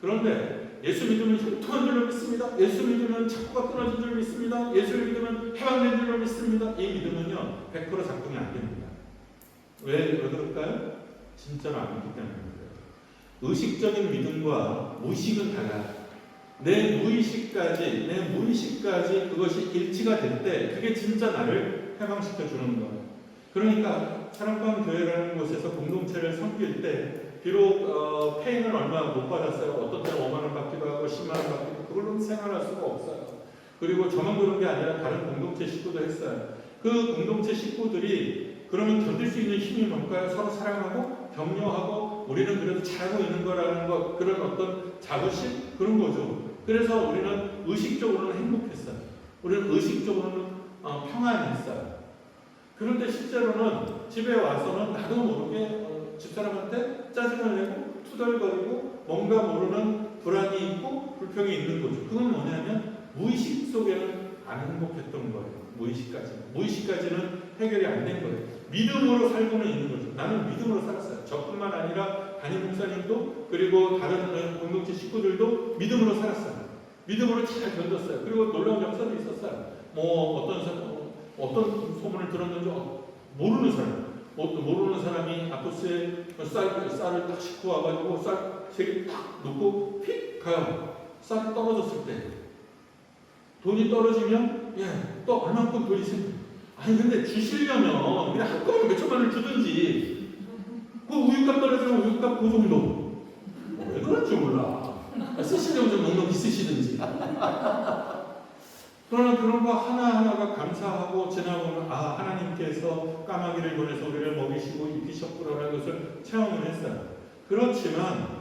그런데 예수 믿으면 형통한 줄로 믿습니다. 예수 믿으면 착고가 끊어진 줄로 믿습니다. 예수 믿으면 해방된 줄로 믿습니다. 이 믿음은요 100% 작동이 안 됩니다. 왜 그럴까요? 진짜로 안 믿기 때문에 그래요. 의식적인 믿음과 무의식은 달라요. 내 무의식까지 그것이 일치가 될 때 그게 진짜 나를 해방시켜 주는 거예요. 그러니까 사랑방 교회라는 곳에서 공동체를 섬길 때 비록 페이는 얼마 못 받았어요. 어떤 때는 5만 원 받기도 하고 10만 원 받기도 하고 그걸로 생활할 수가 없어요. 그리고 저만 그런 게 아니라 다른 공동체 식구도 했어요. 그 공동체 식구들이 그러면 견딜 수 있는 힘이 뭘까요? 서로 사랑하고 격려하고 우리는 그래도 잘하고 있는 거라는 것, 그런 어떤 자부심? 그런 거죠. 그래서 우리는 의식적으로는 행복했어요. 우리는 의식적으로는 평안했어요. 그런데 실제로는 집에 와서는 나도 모르게 집사람한테 짜증을 내고 투덜거리고 뭔가 모르는 불안이 있고 불평이 있는 거죠. 그건 뭐냐면 무의식 속에는 안 행복했던 거예요. 무의식까지는 해결이 안 된 거예요. 믿음으로 살고는 있는 거죠. 나는 믿음으로 살았어요. 저뿐만 아니라 담임 목사님도 그리고 다른 공동체 식구들도 믿음으로 살았어요. 믿음으로 잘 견뎠어요. 그리고 놀라운 역사도 있었어요. 뭐 어떤 소문을 들었는지 모르는 사람이 아포스에 쌀을 딱 싣고 와가지고 쌀 세 개 딱 놓고 휙 가요. 쌀이 떨어졌을 때 돈이 떨어지면 또 얼마큼 돈이 생겨. 아니 근데 주시려면 그냥 한꺼번에 몇 천만 원을 주든지 그 우유값 떨어지면 우유값 그 정도 왜 그런지 몰라. 쓰시려면 좀 넉넉히 쓰시든지. 그러나 그런 거 하나하나가 감사하고 지나보면 하나님께서 까마귀를 보내서 우리를 먹이시고 입히셨구나라는 것을 체험을 했어요. 그렇지만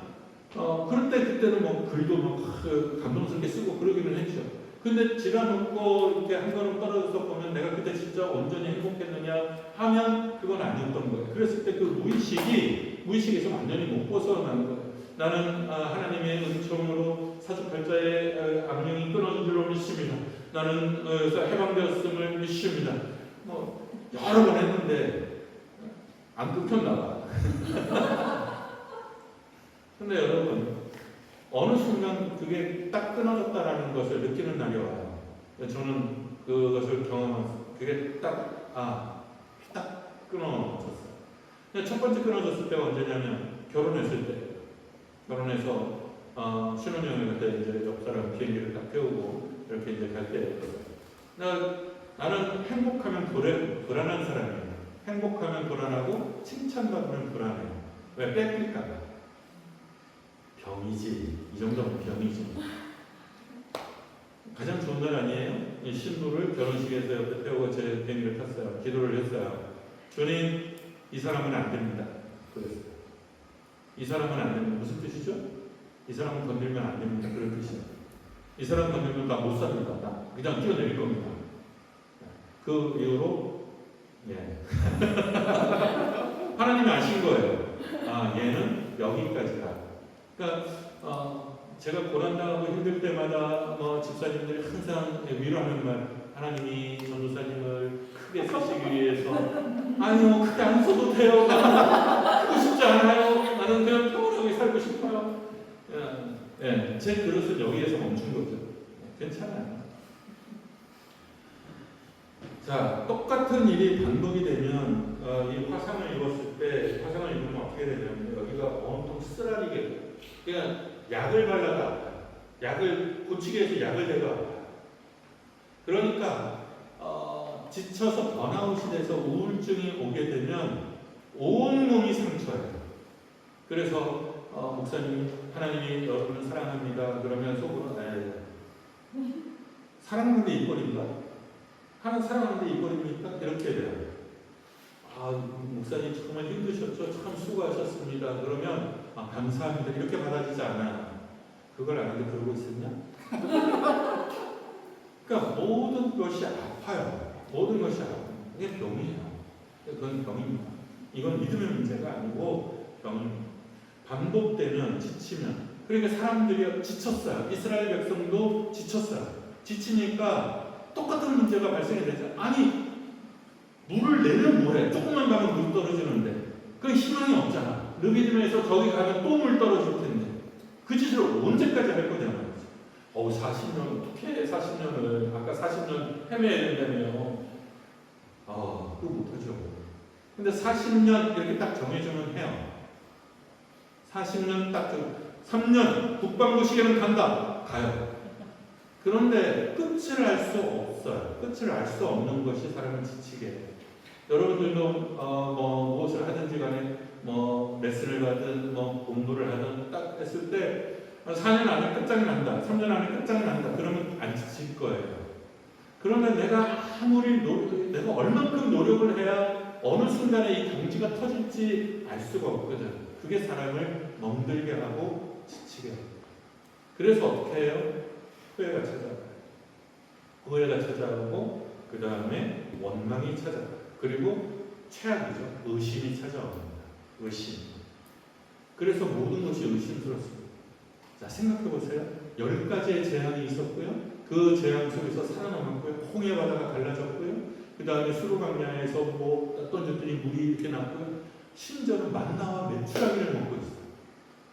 그럴 때 그때는 뭐 글도 막 감동스럽게 쓰고 그러기는 했죠. 근데 지나놓고 이렇게 한 걸음 떨어져서 보면 내가 그때 진짜 온전히 행복했느냐 하면 그건 아니었던 거예요. 그랬을 때 그 무의식에서 완전히 못 벗어나는 거예요. 나는 하나님의 은총으로 사주팔자의 악령이 끊어진 줄로 믿습니다. 나는 해방되었음을 믿습니다. 뭐 여러 번 했는데 안 끊겼나 봐. 근데 여러분 어느 순간 그게 딱 끊어졌다라는 것을 느끼는 날이 와요. 저는 그것을 경험하면서 그게 딱 끊어졌어요. 첫 번째 끊어졌을 때가 언제냐면 결혼했을 때. 결혼해서 신혼여행을 때 이제 옆 사람 비행기를 딱 태우고 이렇게 이제 갈 때였어요. 나는 행복하면 불안한 사람이에요. 행복하면 불안하고 칭찬받으면 불안해요. 왜? 뺏길까봐. 병이지. 이 정도면 병이지. 가장 좋은 날 아니에요? 이 신부를 결혼식에서 옆에 태우고 제 비행기를 탔어요. 기도를 했어요. 주님, 이 사람은 안 됩니다. 그랬어요. 이 사람은 안 됩니다. 무슨 뜻이죠? 이 사람은 건들면 안 됩니다. 그런 뜻이에요. 이 사람 건들면 나 못 삽니다. 나 그냥 뛰어내릴 겁니다. 그 이후로 하나님이 아신 거예요. 얘는 여기까지다. 그러니까 제가 고난당하고 힘들 때마다 집사님들이 항상 위로하는 말, 하나님이 전도사님을 크게 쓰시기 위해서 아니요 크게 안 써도 돼요. 크고 싶지 않아요. 나는 그냥 평온하게 살고 싶어요. 제 그릇은 여기에서 멈춘 거죠. 괜찮아요. 자, 똑같은 일이 반복이 되면 이 화상을 입었을 때 화상을 입으면 어떻게 되냐면 여기가 온통 쓰라리게 그냥 약을 발라도 아파요. 약을 고치기 위해서 약을 대도 아파요. 그러니까 지쳐서 번아웃이 돼서 우울증이 오게 되면 온몸이 상처예요. 그래서 목사님이 하나님이 여러분을 사랑합니다. 그러면 속으로 사랑하는데 입버립니까? 하나님 사랑하는데 입버립니까? 이렇게 돼요. 목사님 정말 힘드셨죠? 참 수고하셨습니다. 그러면 감사합니다. 이렇게 받아지지 않아요. 그걸 아는데 그러고 있었냐? 그러니까 모든 것이 아파요. 모든 것이 아파요. 이게 병이에요. 그건 병입니다. 이건 믿음의 문제가 아니고 병입니다. 반복되면 지치면 그러니까 사람들이 지쳤어요. 이스라엘 백성도 지쳤어요. 지치니까 똑같은 문제가 발생이 되죠. 아니 물을 내면 뭐해? 조금만 가면 물 떨어지는데 그 희망이 없잖아. 르비딤에서 저기 가면 또 물 떨어질 텐데 그 짓을 언제까지 할 거냐 말이죠. 40년, 어떻게 40년을, 아까 40년 헤매야 된다며요. 그거 못하죠. 근데 40년 이렇게 딱 정해주면 해요. 40년 딱 3년 국방부 시계는 간다. 가요. 그런데 끝을 알 수 없어요. 끝을 알 수 없는 것이 사람을 지치게 해요. 여러분들도 무엇을 하든지 간에 레슨을 받든 공부를 하든 딱 했을 때 4년 안에 끝장이 난다. 3년 안에 끝장이 난다. 그러면 안 지칠 거예요. 그러면 내가 내가 얼만큼 노력을 해야 어느 순간에 이 경지가 터질지 알 수가 없거든. 그게 사람을 멍들게 하고 지치게 해요. 그래서 어떻게 해요? 후회가 찾아와요. 후회가 찾아오고 그 다음에 원망이 찾아와요. 그리고 최악이죠. 의심이 찾아옵니다. 의심. 그래서 모든 것이 의심스럽습니다. 자, 생각해보세요. 10가지의 재앙이 있었고요. 그 재앙 속에서 살아남았고요. 홍해 바다가 갈라졌고요. 그 다음에 수로강야에서 던졌더니 물이 이렇게 났고요. 심지어는 만나와 메추라기를 먹고 있어요.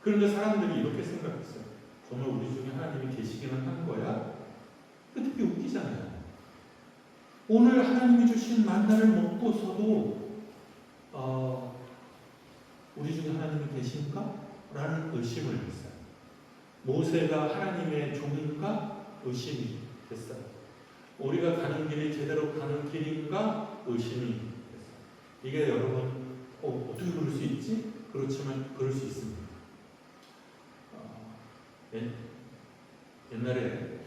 그런데 사람들이 이렇게 생각했어요. 정말 우리 중에 하나님이 계시기는 한 거야? 근데 되게 웃기잖아요. 오늘 하나님이 주신 만나를 먹고서도 우리 중에 하나님이 계신가? 라는 의심을 했어요. 모세가 하나님의 종인가? 의심이 됐어요. 우리가 가는 길이 제대로 가는 길인가? 의심이 됐어요. 이게 여러분 어떻게 그럴 수 있지? 그렇지만 그럴 수 있습니다. 옛날에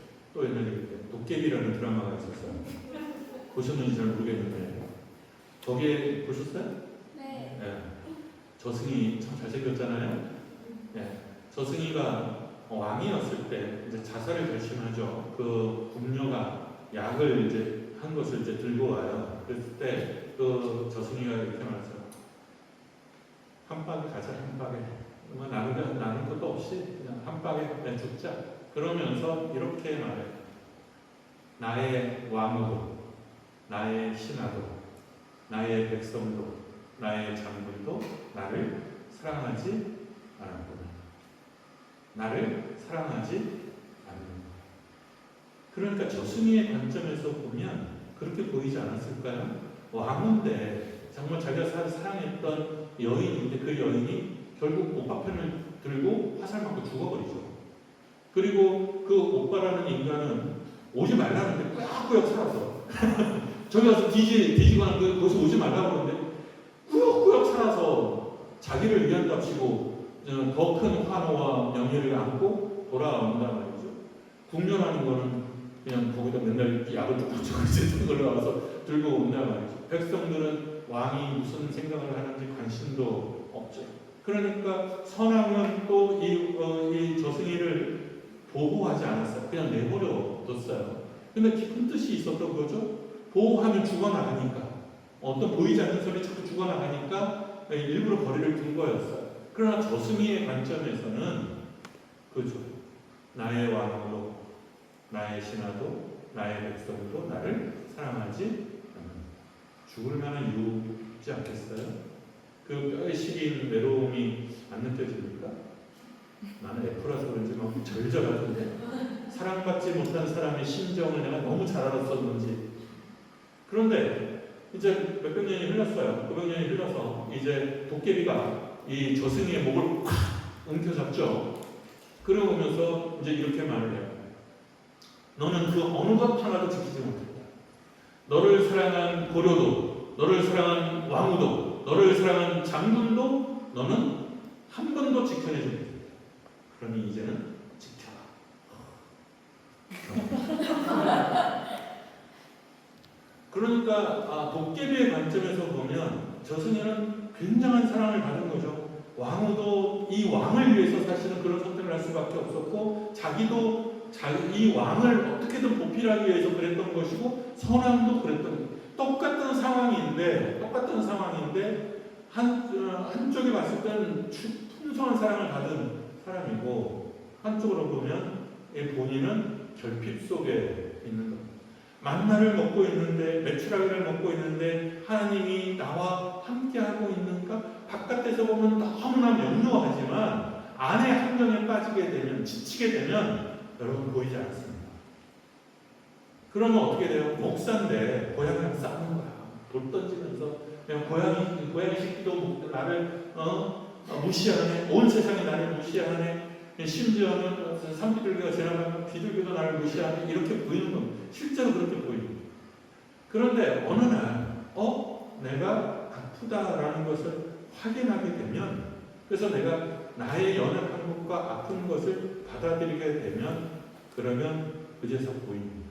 도깨비라는 드라마가 있었어요. 보셨는지 잘 모르겠는데 거기에 보셨어요? 네. 네. 저승이 참 잘생겼잖아요. 네. 저승이가 왕이었을 때 이제 자살을 결심하죠. 그 궁녀가 약을 이제 한 것을 이제 들고 와요. 그랬을 때 그 저승이가 이렇게 말했어요. 한 방에 가자, 한 방에. 나는 것도 없이 그냥 한 방에 그냥 죽자. 그러면서 이렇게 말해요. 나의 왕으로, 나의 신하도, 나의 백성도, 나의 장군도 나를 사랑하지 않았구나. 나를 사랑하지 않는다. 그러니까 저승이의 관점에서 보면 그렇게 보이지 않았을까요? 왕인데 정말 자기가 사랑했던 여인인데 그 여인이 결국 오빠 편을 들고 화살 맞고 죽어버리죠. 그리고 그 오빠라는 인간은 오지 말라는데 꾸역꾸역 살아서 저기 가서 뒤지거나 거기서 오지 말라고 하는데 꾸역꾸역 살아서 자기를 위한답시고 더 큰 환호와 명예를 안고 돌아온단 말이죠. 궁녀라는 거는 그냥 거기다 맨날 약을 뚝뚝 찢은 걸 나와서 들고 온단 말이죠. 백성들은 왕이 무슨 생각을 하는지 관심도 없죠. 그러니까 선왕은 또 이 저승이를 보호하지 않았어요. 그냥 내버려 뒀어요. 근데 깊은 뜻이 있었던 거죠. 보호하면 죽어나가니까. 어떤 보이지 않는 소리 자꾸 죽어나가니까 일부러 거리를 둔 거였어요. 그러나 저승이의 관점에서는 그죠. 나의 왕으로, 나의 신하도, 나의 백성도 나를 사랑하지 않는다. 죽을 만한 이유지 않겠어요? 그 뼈에 시린 외로움이 안 느껴집니까? 나는 F라서 그런지 막 절절하던데 사랑받지 못한 사람의 심정을 내가 너무 잘 알았었는지. 그런데 이제 몇백 년이 흘렀어요. 900년이 흘러서 이제 도깨비가 이 저승이의 목을 콱 움켜잡죠. 그러면서 이제 이렇게 말을 해요. 너는 그 어느 것 하나도 지키지 못했다. 너를 사랑한 고려도, 너를 사랑한 왕후도, 너를 사랑한 장군도 너는 한 번도 지켜내지 못했다. 그러니 이제는 지켜라. 그러니까 도깨비의 관점에서 보면 저승이는 굉장한 사랑을 받은 거죠. 왕후도 이 왕을 위해서 사실은 그런 선택을 할 수밖에 없었고 자기도 이 왕을 어떻게든 보필하기 위해서 그랬던 것이고 선왕도 그랬던 거예요. 똑같은 상황인데 한쪽에 봤을 때는 풍성한 사랑을 받은 사람이고 한쪽으로 보면 본인은 결핍 속에 있는 겁니다. 만나를 먹고 있는데 메추라기를 먹고 있는데 하나님이 나와 함께하고 있는가? 바깥에서 보면 너무나 명료하지만 안에 함정에 빠지게 되면, 지치게 되면 여러분 보이지 않습니다. 그러면 어떻게 돼요? 목사인데 고양이랑 싸우는 거야. 돌 던지면서 그냥 고양이 새끼도 나를 무시하네. 온 세상이 나를 무시하네. 심지어는 산비둘기가 지나가면 비둘기도 나를 무시하네. 이렇게 보이는 겁니다. 실제로 그렇게 보입니다. 그런데 어느 날 내가 아프다라는 것을 확인하게 되면, 그래서 내가 나의 연약한 것과 아픈 것을 받아들이게 되면, 그러면 그제서 보입니다.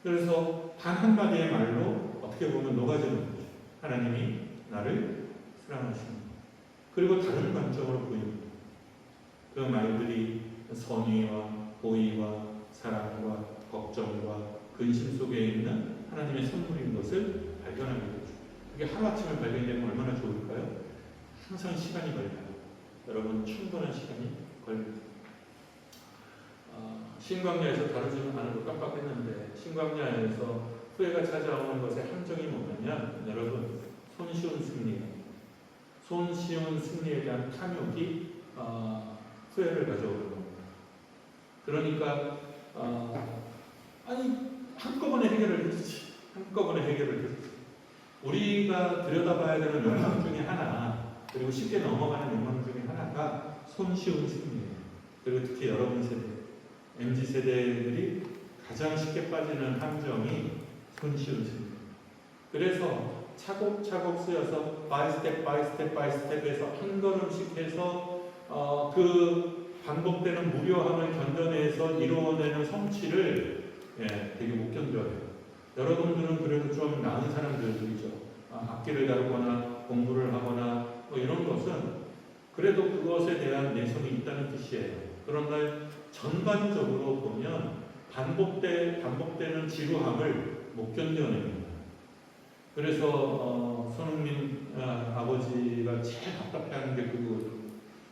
그래서 단 한마디의 말로 어떻게 보면 녹아지는 거죠. 하나님이 나를 사랑하십니다. 그리고 다른 관점으로 보입니다. 그 말들이 선의와 호의와 사랑과 걱정과 근심 속에 있는 하나님의 선물인 것을 발견하게 되죠. 그게 하루아침에 발견되면 얼마나 좋을까요? 항상 시간이 걸려요. 여러분, 충분한 시간이 걸립니다. 신광야에서 다루지는 않은 거 깜빡했는데, 신광야에서 후회가 찾아오는 것의 함정이 뭐냐면, 여러분, 손쉬운 승리예요. 손쉬운 승리에 대한 탐욕이 후회를 가져오는 겁니다. 그러니까 한꺼번에 해결을 해주지. 한꺼번에 해결을 해주지. 우리가 들여다봐야 되는 욕망 중에 하나, 그리고 쉽게 넘어가는 욕망 중에 하나가 손쉬운 승리예요. 그리고 특히 여러분 세대, MZ세대들이 가장 쉽게 빠지는 함정이 손쉬운 승리. 그래서 차곡차곡 쓰여서 바이 스텝에서 한 걸음씩 해서 그 반복되는 무료함을 견뎌내서 이루어내는 성취를 되게 못 견뎌요. 여러분들은 그래도 좀 나은 사람들이죠. 악기를 다루거나 공부를 하거나 이런 것은 그래도 그것에 대한 내성이 있다는 뜻이에요. 그런데 전반적으로 보면 반복되는 지루함을 못 견뎌냅니다. 그래서 손흥민 아버지가 제일 답답해하는 게 그거예요.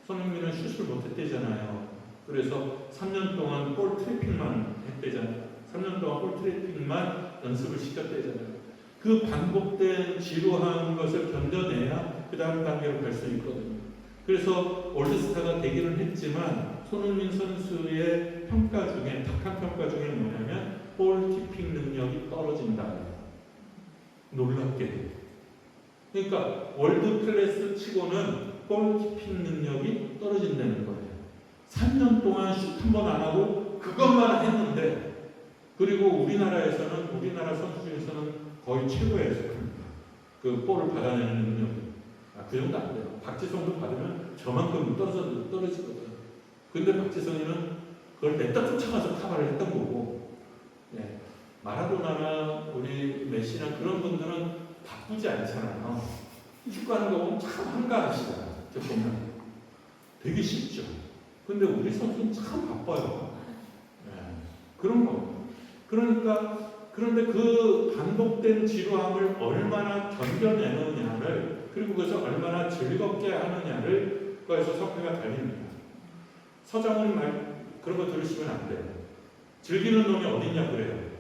손흥민은 슛을 못했대잖아요. 그래서 3년 동안 볼 트래핑만 했대잖아요. 3년 동안 볼 트래핑만 연습을 시켰대잖아요. 그 반복된 지루한 것을 견뎌내야 그 다음 단계로 갈 수 있거든요. 그래서 올드스타가 되기는 했지만 손흥민 선수의 평가 중에, 탁한 평가 중에 뭐냐면 볼 키핑 능력이 떨어진다. 놀랍게. 그러니까 월드 클래스 치고는 볼 키핑 능력이 떨어진다는 거예요. 3년 동안 슛 한 번 안 하고 그것만 했는데, 그리고 우리나라 선수 중에서는 거의 최고에 속합니다. 그 볼을 받아내는 능력이. 그 정도 안 돼요. 박지성도 받으면 저만큼 떨어지거든요. 근데 박지성이는 그걸 냈다 쫓아가서 카바를 했던 거고, 마라도나나 우리 메시나 그런 분들은 바쁘지 않잖아요. 축구하는 거 보면 참 한가하시다. 저 보면 되게 쉽죠. 근데 우리 선수는 참 바빠요. 그런 겁니다. 그런데 그 반복된 지루함을 얼마나 견뎌내느냐를, 그리고 그것을 얼마나 즐겁게 하느냐를 거기서 성패가 달립니다. 서장훈 말 그런 거 들으시면 안 돼요. 즐기는 놈이 어딨냐 그래요.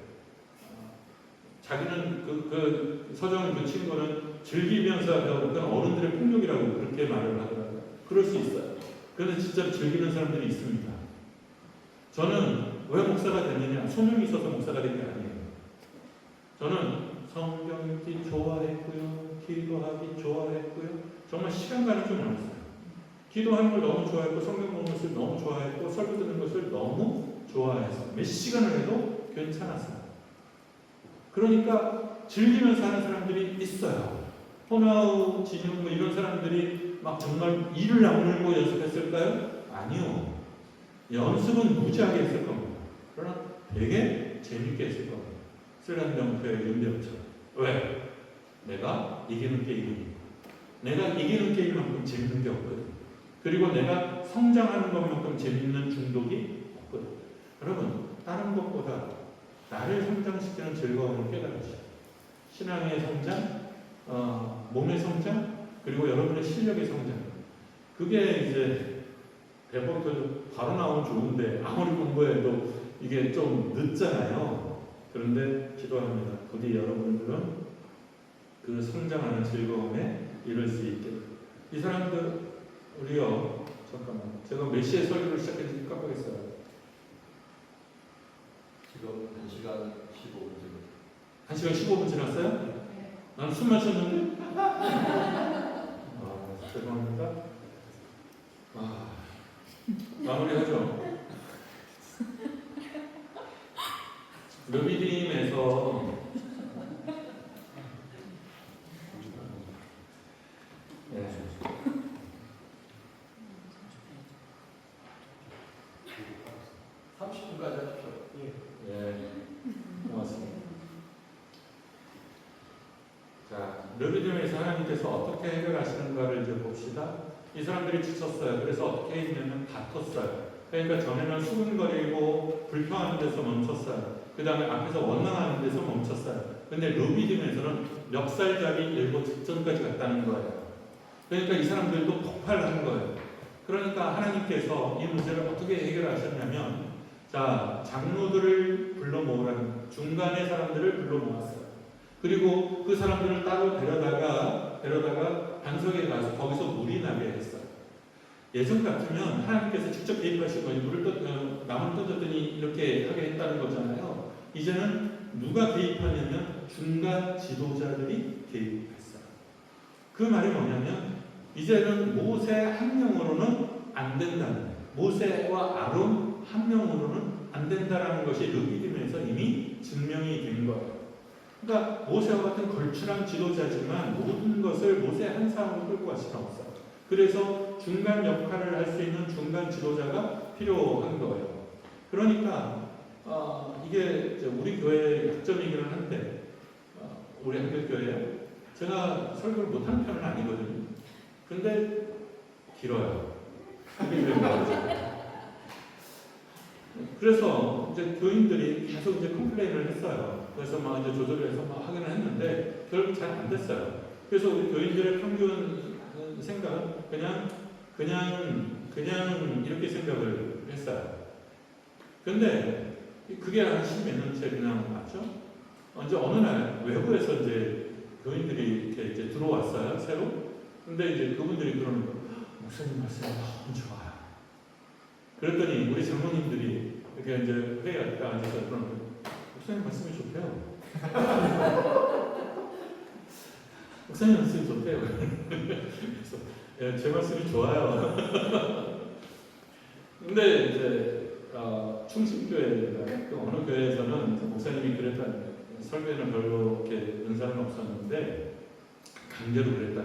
자기는 그 서장훈 그 친구는 즐기면서 어떤 어른들의 폭력이라고 그렇게 말을 하더라고요. 그럴 수 있어요. 그런데 진짜 즐기는 사람들이 있습니다. 저는 왜 목사가 됐느냐? 소명이 있어서 목사가 된 게 아니에요. 저는 성경 읽기 좋아했고요. 기도하기 좋아했고요. 정말 시간 가는 줄 몰랐어요. 기도하는 걸 너무 좋아했고, 성경 보는 것을 너무 좋아했고, 설교 듣는 것을 너무 좋아해서 몇 시간을 해도 괜찮았어요. 그러니까 즐기면서 하는 사람들이 있어요. 호나우, 진영 이런 사람들이 막 정말 이를 악물고 연습했을까요? 아니요. 연습은 무지하게 했을 겁니다. 그러나 되게 재밌게 했을 겁니다. 슬램덩크의 윤대호처럼. 왜? 내가 이기는 게임이니까. 내가 이기는 게임만큼 재밌는 게 없거든. 그리고 내가 성장하는 것만큼 재밌는 중독이 없거든. 여러분, 다른 것보다 나를 성장시키는 즐거움을 깨달으시죠. 신앙의 성장, 몸의 성장, 그리고 여러분의 실력의 성장. 그게 이제 대법도 바로 나오면 좋은데 아무리 공부해도 이게 좀 늦잖아요. 그런데 기도합니다. 부디 여러분들은 그 성장하는 즐거움에 이룰 수 있게. 이 사람들, 우리요, 잠깐만. 제가 몇 시에 설교를 시작했는지 깜빡했어요. 지금 1시간 15분 지금. 1시간 15분 지났어요? 나는 숨 마셨는데? 죄송합니다. 마무리하죠. 르비딤에서 네. 30분까지 하십시오. 예, 고맙습니다. 자, 르비딤에서 하나님께서 어떻게 해결하시는가를 이제 봅시다. 이 사람들이 지쳤어요. 그래서 어떻게 했냐면 다퉜어요. 그러니까 전에는 수근거리고 불평하는 데서 멈췄어요. 그 다음에 앞에서 원망하는 데서 멈췄어요. 근데 르비딤에서는 멱살잡이 일고 직전까지 갔다는 거예요. 그러니까 이 사람들도 폭발하는 거예요. 그러니까 하나님께서 이 문제를 어떻게 해결하셨냐면, 자, 장로들을 불러 모으라는, 중간의 사람들을 불러 모았어요. 그리고 그 사람들을 따로 데려다가 반석에 가서 거기서 물이 나게 했어요. 예전 같으면 하나님께서 직접 개입하시고 나무를 던졌더니 이렇게 하게 했다는 거잖아요. 이제는 누가 개입하냐면 중간 지도자들이 개입했어요. 그 말이 뭐냐면 이제는 모세 한 명으로는 안 된다는 거예요. 모세와 아론 한 명으로는 안 된다는 것이 르비딤에서 이미 증명이 된 거예요. 그러니까 모세와 같은 걸출한 지도자지만 모든 것을 모세 한 사람으로 끌고 갈 수는 없어요. 그래서 중간 역할을 할 수 있는 중간 지도자가 필요한 거예요. 그러니까 이게 우리 교회의 약점이기는 한데 우리 한글교회에 제가 설교를 못하는 편은 아니거든요. 근데 길어요. 그래서 이제 교인들이 계속 이제 컴플레인을 했어요. 그래서 막 이제 조절을 해서 막 하기는 했는데 결국 잘 안 됐어요. 그래서 우리 교인들의 평균 생각은 그냥 이렇게 생각을 했어요. 근데 그게 한 십몇 년째 그냥 맞죠? 이제 어느 날 외부에서 이제 교인들이 이렇게 이제 들어왔어요, 새로. 근데 이제 그분들이 그러는 거, 목사님 말씀이 너무 좋아요. 그랬더니 우리 장로님들이 이렇게 이제 회의할 때 앉아서 그러는 거, 목사님 말씀이 좋대요. 목사님 말씀이 좋대요. 그래서 예, 제 말씀이 좋아요. 근데 이제 충신교회가 그 어느 교회에서는 목사님이 그랬다는 거예요. 설교에는 별로 이렇게 은사는 없었는데 강제로 그랬다.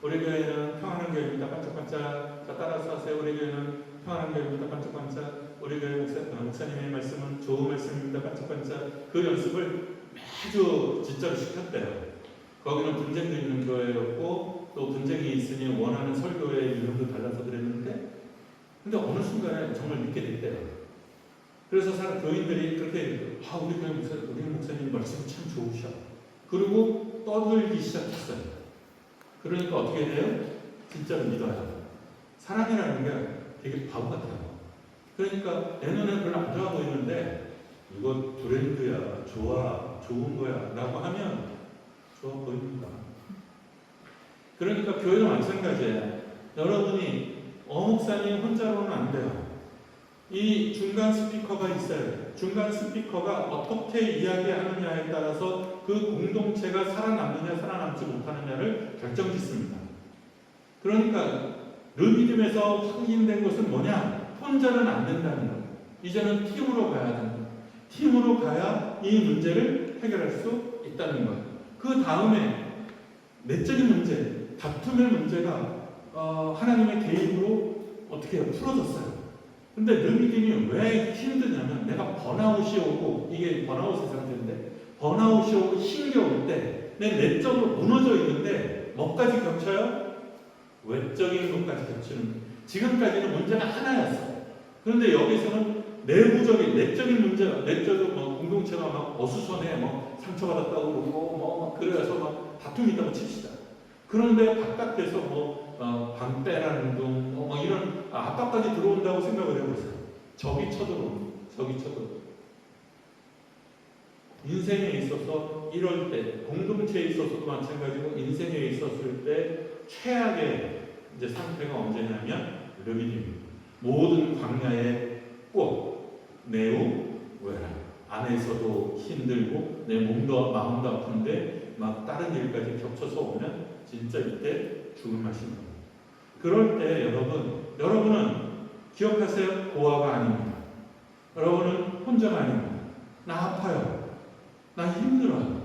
우리 교회는 평안한 교회입니다. 반짝반짝. 자, 따라서 하세요. 우리 교회는 평안한 교회입니다. 반짝반짝. 우리 교회 목사님의 말씀은 좋은 말씀입니다. 반짝반짝. 그 연습을 매주 진짜로 시켰대요. 거기는 분쟁도 있는 교회였고 또 분쟁이 있으니 원하는 설교의 이름도 달라서 그랬는데 근데 어느 순간에 정말 믿게 됐대요. 그래서 교인들이 그렇게 우리 교회 우리 목사님 말씀이 참 좋으셔. 그리고 떠들기 시작했어요. 그러니까 어떻게 돼요? 진짜로 믿어요. 사람이라는 게 되게 바보 같아요. 그러니까 내 눈에 별로 안 좋아 보이는데 이거 브랜드야, 좋은 거야 라고 하면 좋아 보입니다. 그러니까 교회도 마찬가지예요. 여러분이 목사님 혼자로는 안 돼요. 이 중간 스피커가 있어요. 중간 스피커가 어떻게 이야기하느냐에 따라서 그 공동체가 살아남느냐 살아남지 못하느냐를 결정짓습니다. 그러니까 르비딤에서 확인된 것은 뭐냐? 혼자는 안 된다는 거예요. 이제는 팀으로 가야 된다. 팀으로 가야 이 문제를 해결할 수 있다는 거예요. 그 다음에 내적인 문제, 다툼의 문제가 하나님의 개입으로 어떻게 풀어졌어요. 근데 르비딤이 왜 힘드냐면 내가 번아웃이 오고 이게 번아웃의 상태인데 번아웃이 오고 힘이 올 때 내 내적으로 무너져 있는데 뭐까지 겹쳐요? 외적인 것까지 겹치는. 지금까지는 문제가 하나였어요. 그런데 여기서는 내부적인 내적인 문제가 내적으로 공동체가 막 어수선해 상처받았다고 그러고 그래서 막 다툼이 있다고 칩시다. 그런데 바깥에서 방패라는 둥 이런 압박까지 들어온다고 생각을 해보세요. 적이 쳐들어오는 인생에 있어서 이럴 때 공동체에 있어서도 마찬가지고 인생에 있었을 때 최악의 이제 상태가 언제냐면 르비딤. 모든 광야의 꽃 네우웨라. 안에서도 힘들고 내 몸도 마음도 아픈데 막 다른 일까지 겹쳐서 오면 진짜 이때 죽을 맛인 겁니다. 그럴 때 여러분은 기억하세요. 고아가 아닙니다. 여러분은 혼자가 아닙니다. 나 아파요. 나 힘들어요.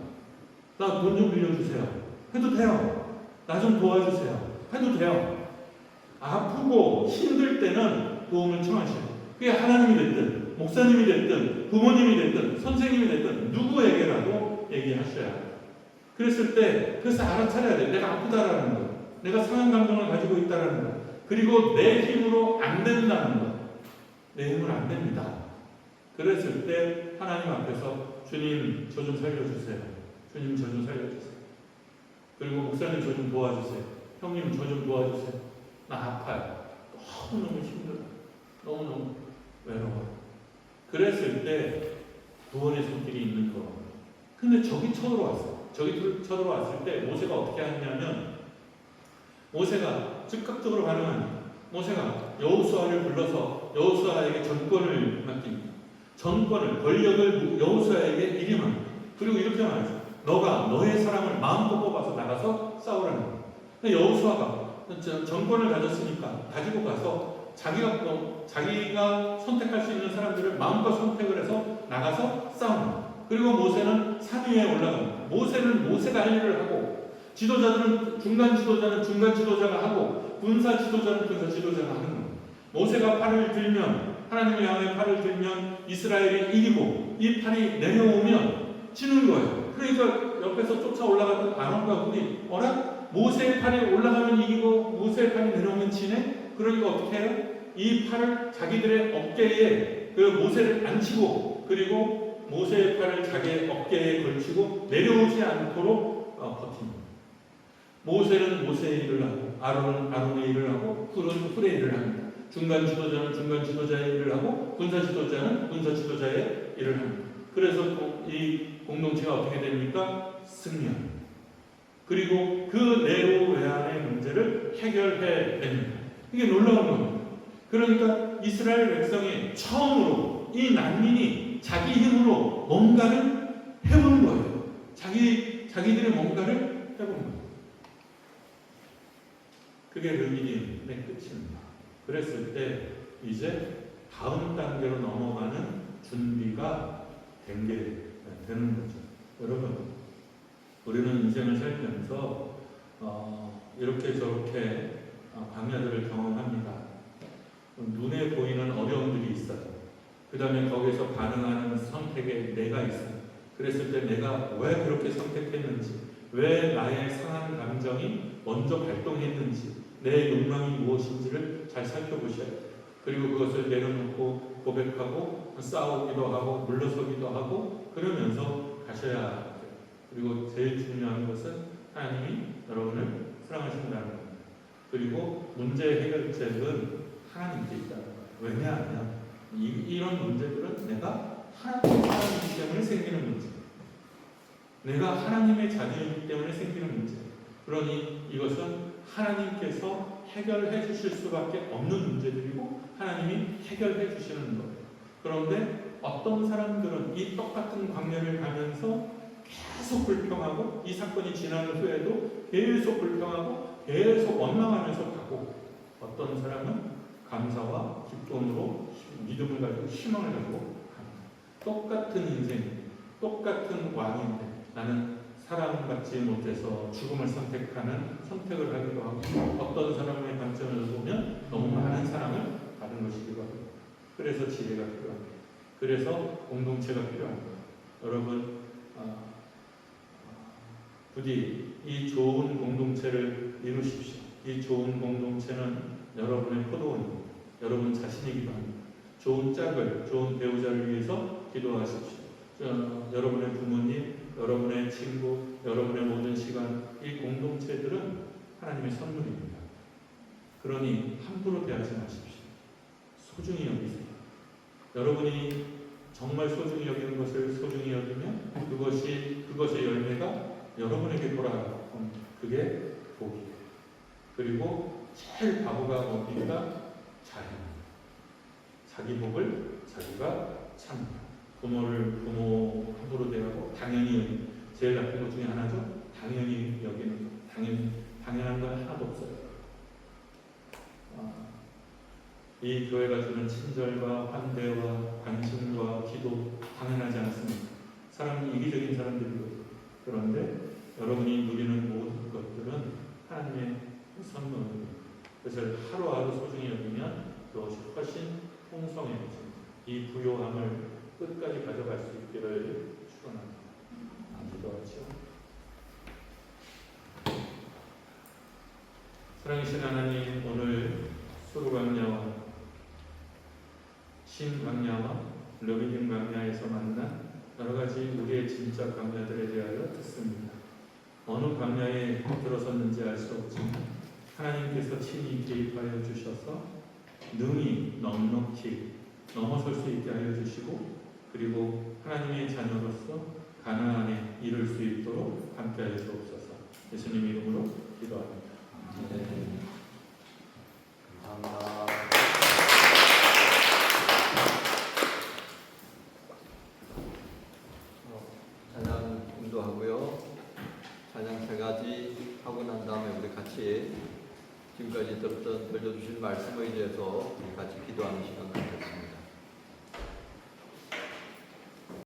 나 돈 좀 빌려주세요. 해도 돼요. 나 좀 도와주세요. 해도 돼요. 아프고 힘들 때는 도움을 청하셔요. 그게 하나님이 됐든 목사님이 됐든 부모님이 됐든 선생님이 됐든 누구에게라도 얘기하셔야 해요. 그랬을 때 그래서 알아차려야 돼. 내가 아프다라는 거, 내가 상한 감정을 가지고 있다라는 거, 그리고 내 힘으로 안 된다는 거. 내 힘으로 안 됩니다. 그랬을 때 하나님 앞에서 주님 저 좀 살려주세요. 주님 저 좀 살려주세요. 그리고 목사님 저 좀 도와주세요. 형님 저 좀 도와주세요. 나 아파요. 너무너무 힘들어요. 너무너무 외로워요. 그랬을 때 구원의 손길이 있는 거. 근데 적이 쳐들어왔어요. 적이 쳐들어왔을 때 모세가 어떻게 했냐면, 모세가 즉각적으로 반응합니다. 모세가 여호수아를 불러서 여호수아에게 전권을 맡깁니다. 전권을, 권력을 여호수아에게 이임합니다. 그리고 이렇게 말하죠. 너가 너의 사람을 마음껏 뽑아서 나가서 싸우라는 거예요. 여호수아가 정권을 가졌으니까 가지고 가서 자기가 선택할 수 있는 사람들을 마음껏 선택을 해서 나가서 싸웁니다. 그리고 모세는 산 위에 올라갑니다. 모세는 모세가 할 일을 하고, 지도자들은 중간 지도자가 하고, 군사 지도자는 군사 지도자가 하는 겁니다. 모세가 팔을 들면, 하나님을 향해 팔을 들면 이스라엘이 이기고, 이 팔이 내려오면 지는 거예요. 그러니까 옆에서 쫓아 올라갔던 아론과 훌이 어라? 모세의 팔이 올라가면 이기고 모세의 팔이 내려오면 지네? 그러니까 어떻게 해요? 이 팔을 자기들의 어깨에 그 모세를 앉히고, 그리고 모세의 팔을 자기의 어깨에 걸치고 내려오지 않도록 버팁니다. 모세는 모세의 일을 하고, 아론은 아론의 일을 하고, 훌은 훌의 일을 합니다. 중간 지도자는 중간 지도자의 일을 하고, 군사 지도자는 군사 지도자의 일을 합니다. 그래서 이 공동체가 어떻게 됩니까? 승리합니다. 그리고 그 네로웨안의 문제를 해결해 냅니다. 이게 놀라운 겁니다. 그러니까 이스라엘 백성이 처음으로 이 난민이 자기 힘으로 뭔가를 해보는 거예요. 자기들의 뭔가를 해보는 거예요. 그게 르비딤의 끝입니다. 그랬을 때 이제 다음 단계로 넘어가는 준비가 된 게 되는 거죠. 여러분, 우리는 인생을 살면서 이렇게 저렇게 광야들을 경험합니다. 눈에 보이는 어려움들이 있어요. 그 다음에 거기서 반응하는 선택에 내가 있어요. 그랬을 때 내가 왜 그렇게 선택했는지, 왜 나의 상한 감정이 먼저 발동했는지, 내 욕망이 무엇인지를 잘 살펴보셔야 돼요. 그리고 그것을 내려놓고 고백하고 싸우기도 하고 물러서기도 하고 그러면서 가셔야 돼요. 그리고 제일 중요한 것은 하나님이 여러분을 사랑하신다는 겁니다. 그리고 문제 해결책은 하나님께 있다는 거예요. 왜냐하면 이런 문제들은 내가 하나님의 사람이기 때문에 생기는 문제, 내가 하나님의 자녀이기 때문에 생기는 문제. 그러니 이것은 하나님께서 해결해 주실 수밖에 없는 문제들이고 하나님이 해결해 주시는 거예요. 그런데 어떤 사람들은 이 똑같은 광야를 가면서 계속 불평하고, 이 사건이 지난 후에도 계속 불평하고 계속 원망하면서 가고, 어떤 사람은 감사와 기쁨으로 믿음을 가지고 희망을 가지고 갑니다. 똑같은 인생, 똑같은 왕인데 나는 사랑받지 못해서 죽음을 선택하는 선택을 하기도 하고, 어떤 사람의 관점을 보면 너무 많은 사랑을 받은 것이기도 하고, 그래서 지혜가 필요합니다. 그래서 공동체가 필요합니다. 여러분, 부디 이 좋은 공동체를 이루십시오. 이 좋은 공동체는 여러분의 포도원입니다. 여러분 자신이기도 합니다. 좋은 짝을, 좋은 배우자를 위해서 기도하십시오. 여러분의 부모님, 여러분의 친구, 여러분의 모든 시간, 이 공동체들은 하나님의 선물입니다. 그러니 함부로 대하지 마십시오. 소중히 여기세요. 여러분이 정말 소중히 여기는 것을 소중히 여기면 그것의 열매가 여러분에게 돌아옵니다. 그게 복이에요. 그리고 제일 바보가 뭡니까? 자기 복을 자기가 참 부모 함부로 대하고 당연히 제일 나쁜 것 중에 하나죠. 당연히 여기는 당연한 건 하나도 없어요. 이 교회가 주는 친절과 환대와 관심과 기도 당연하지 않습니다. 사람은 이기적인 사람들이거든요. 그런데 여러분이 누리는 모든 것들은 하나님의 선물입니다. 그것을 하루하루 소중히 여기면 그것이 훨씬 풍성해집니다. 이 부요함을 끝까지 가져갈 수 있기를 축원합니다. 기도하죠. 사랑하신 하나님, 오늘 수르광야와 신광야와 르비딤 광야에서 만난 여러 가지 우리의 진짜 광야들에 대하여 듣습니다. 어느 광야에 들어섰는지 알 수 없지만 하나님께서 친히 개입하여 주셔서 능히 넉넉히 넘어설 수 있게 하여 주시고, 그리고 하나님의 자녀로서 가나안에 이룰 수 있도록 함께하여 주옵소서. 예수님 이름으로 기도합니다. 감사합니다. 찬양 인도하고요. 찬양 세 가지 하고 난 다음에 우리 같이 지금까지 들려주신 말씀에 대해서 우리 같이 기도하는 시간 갖겠습니다.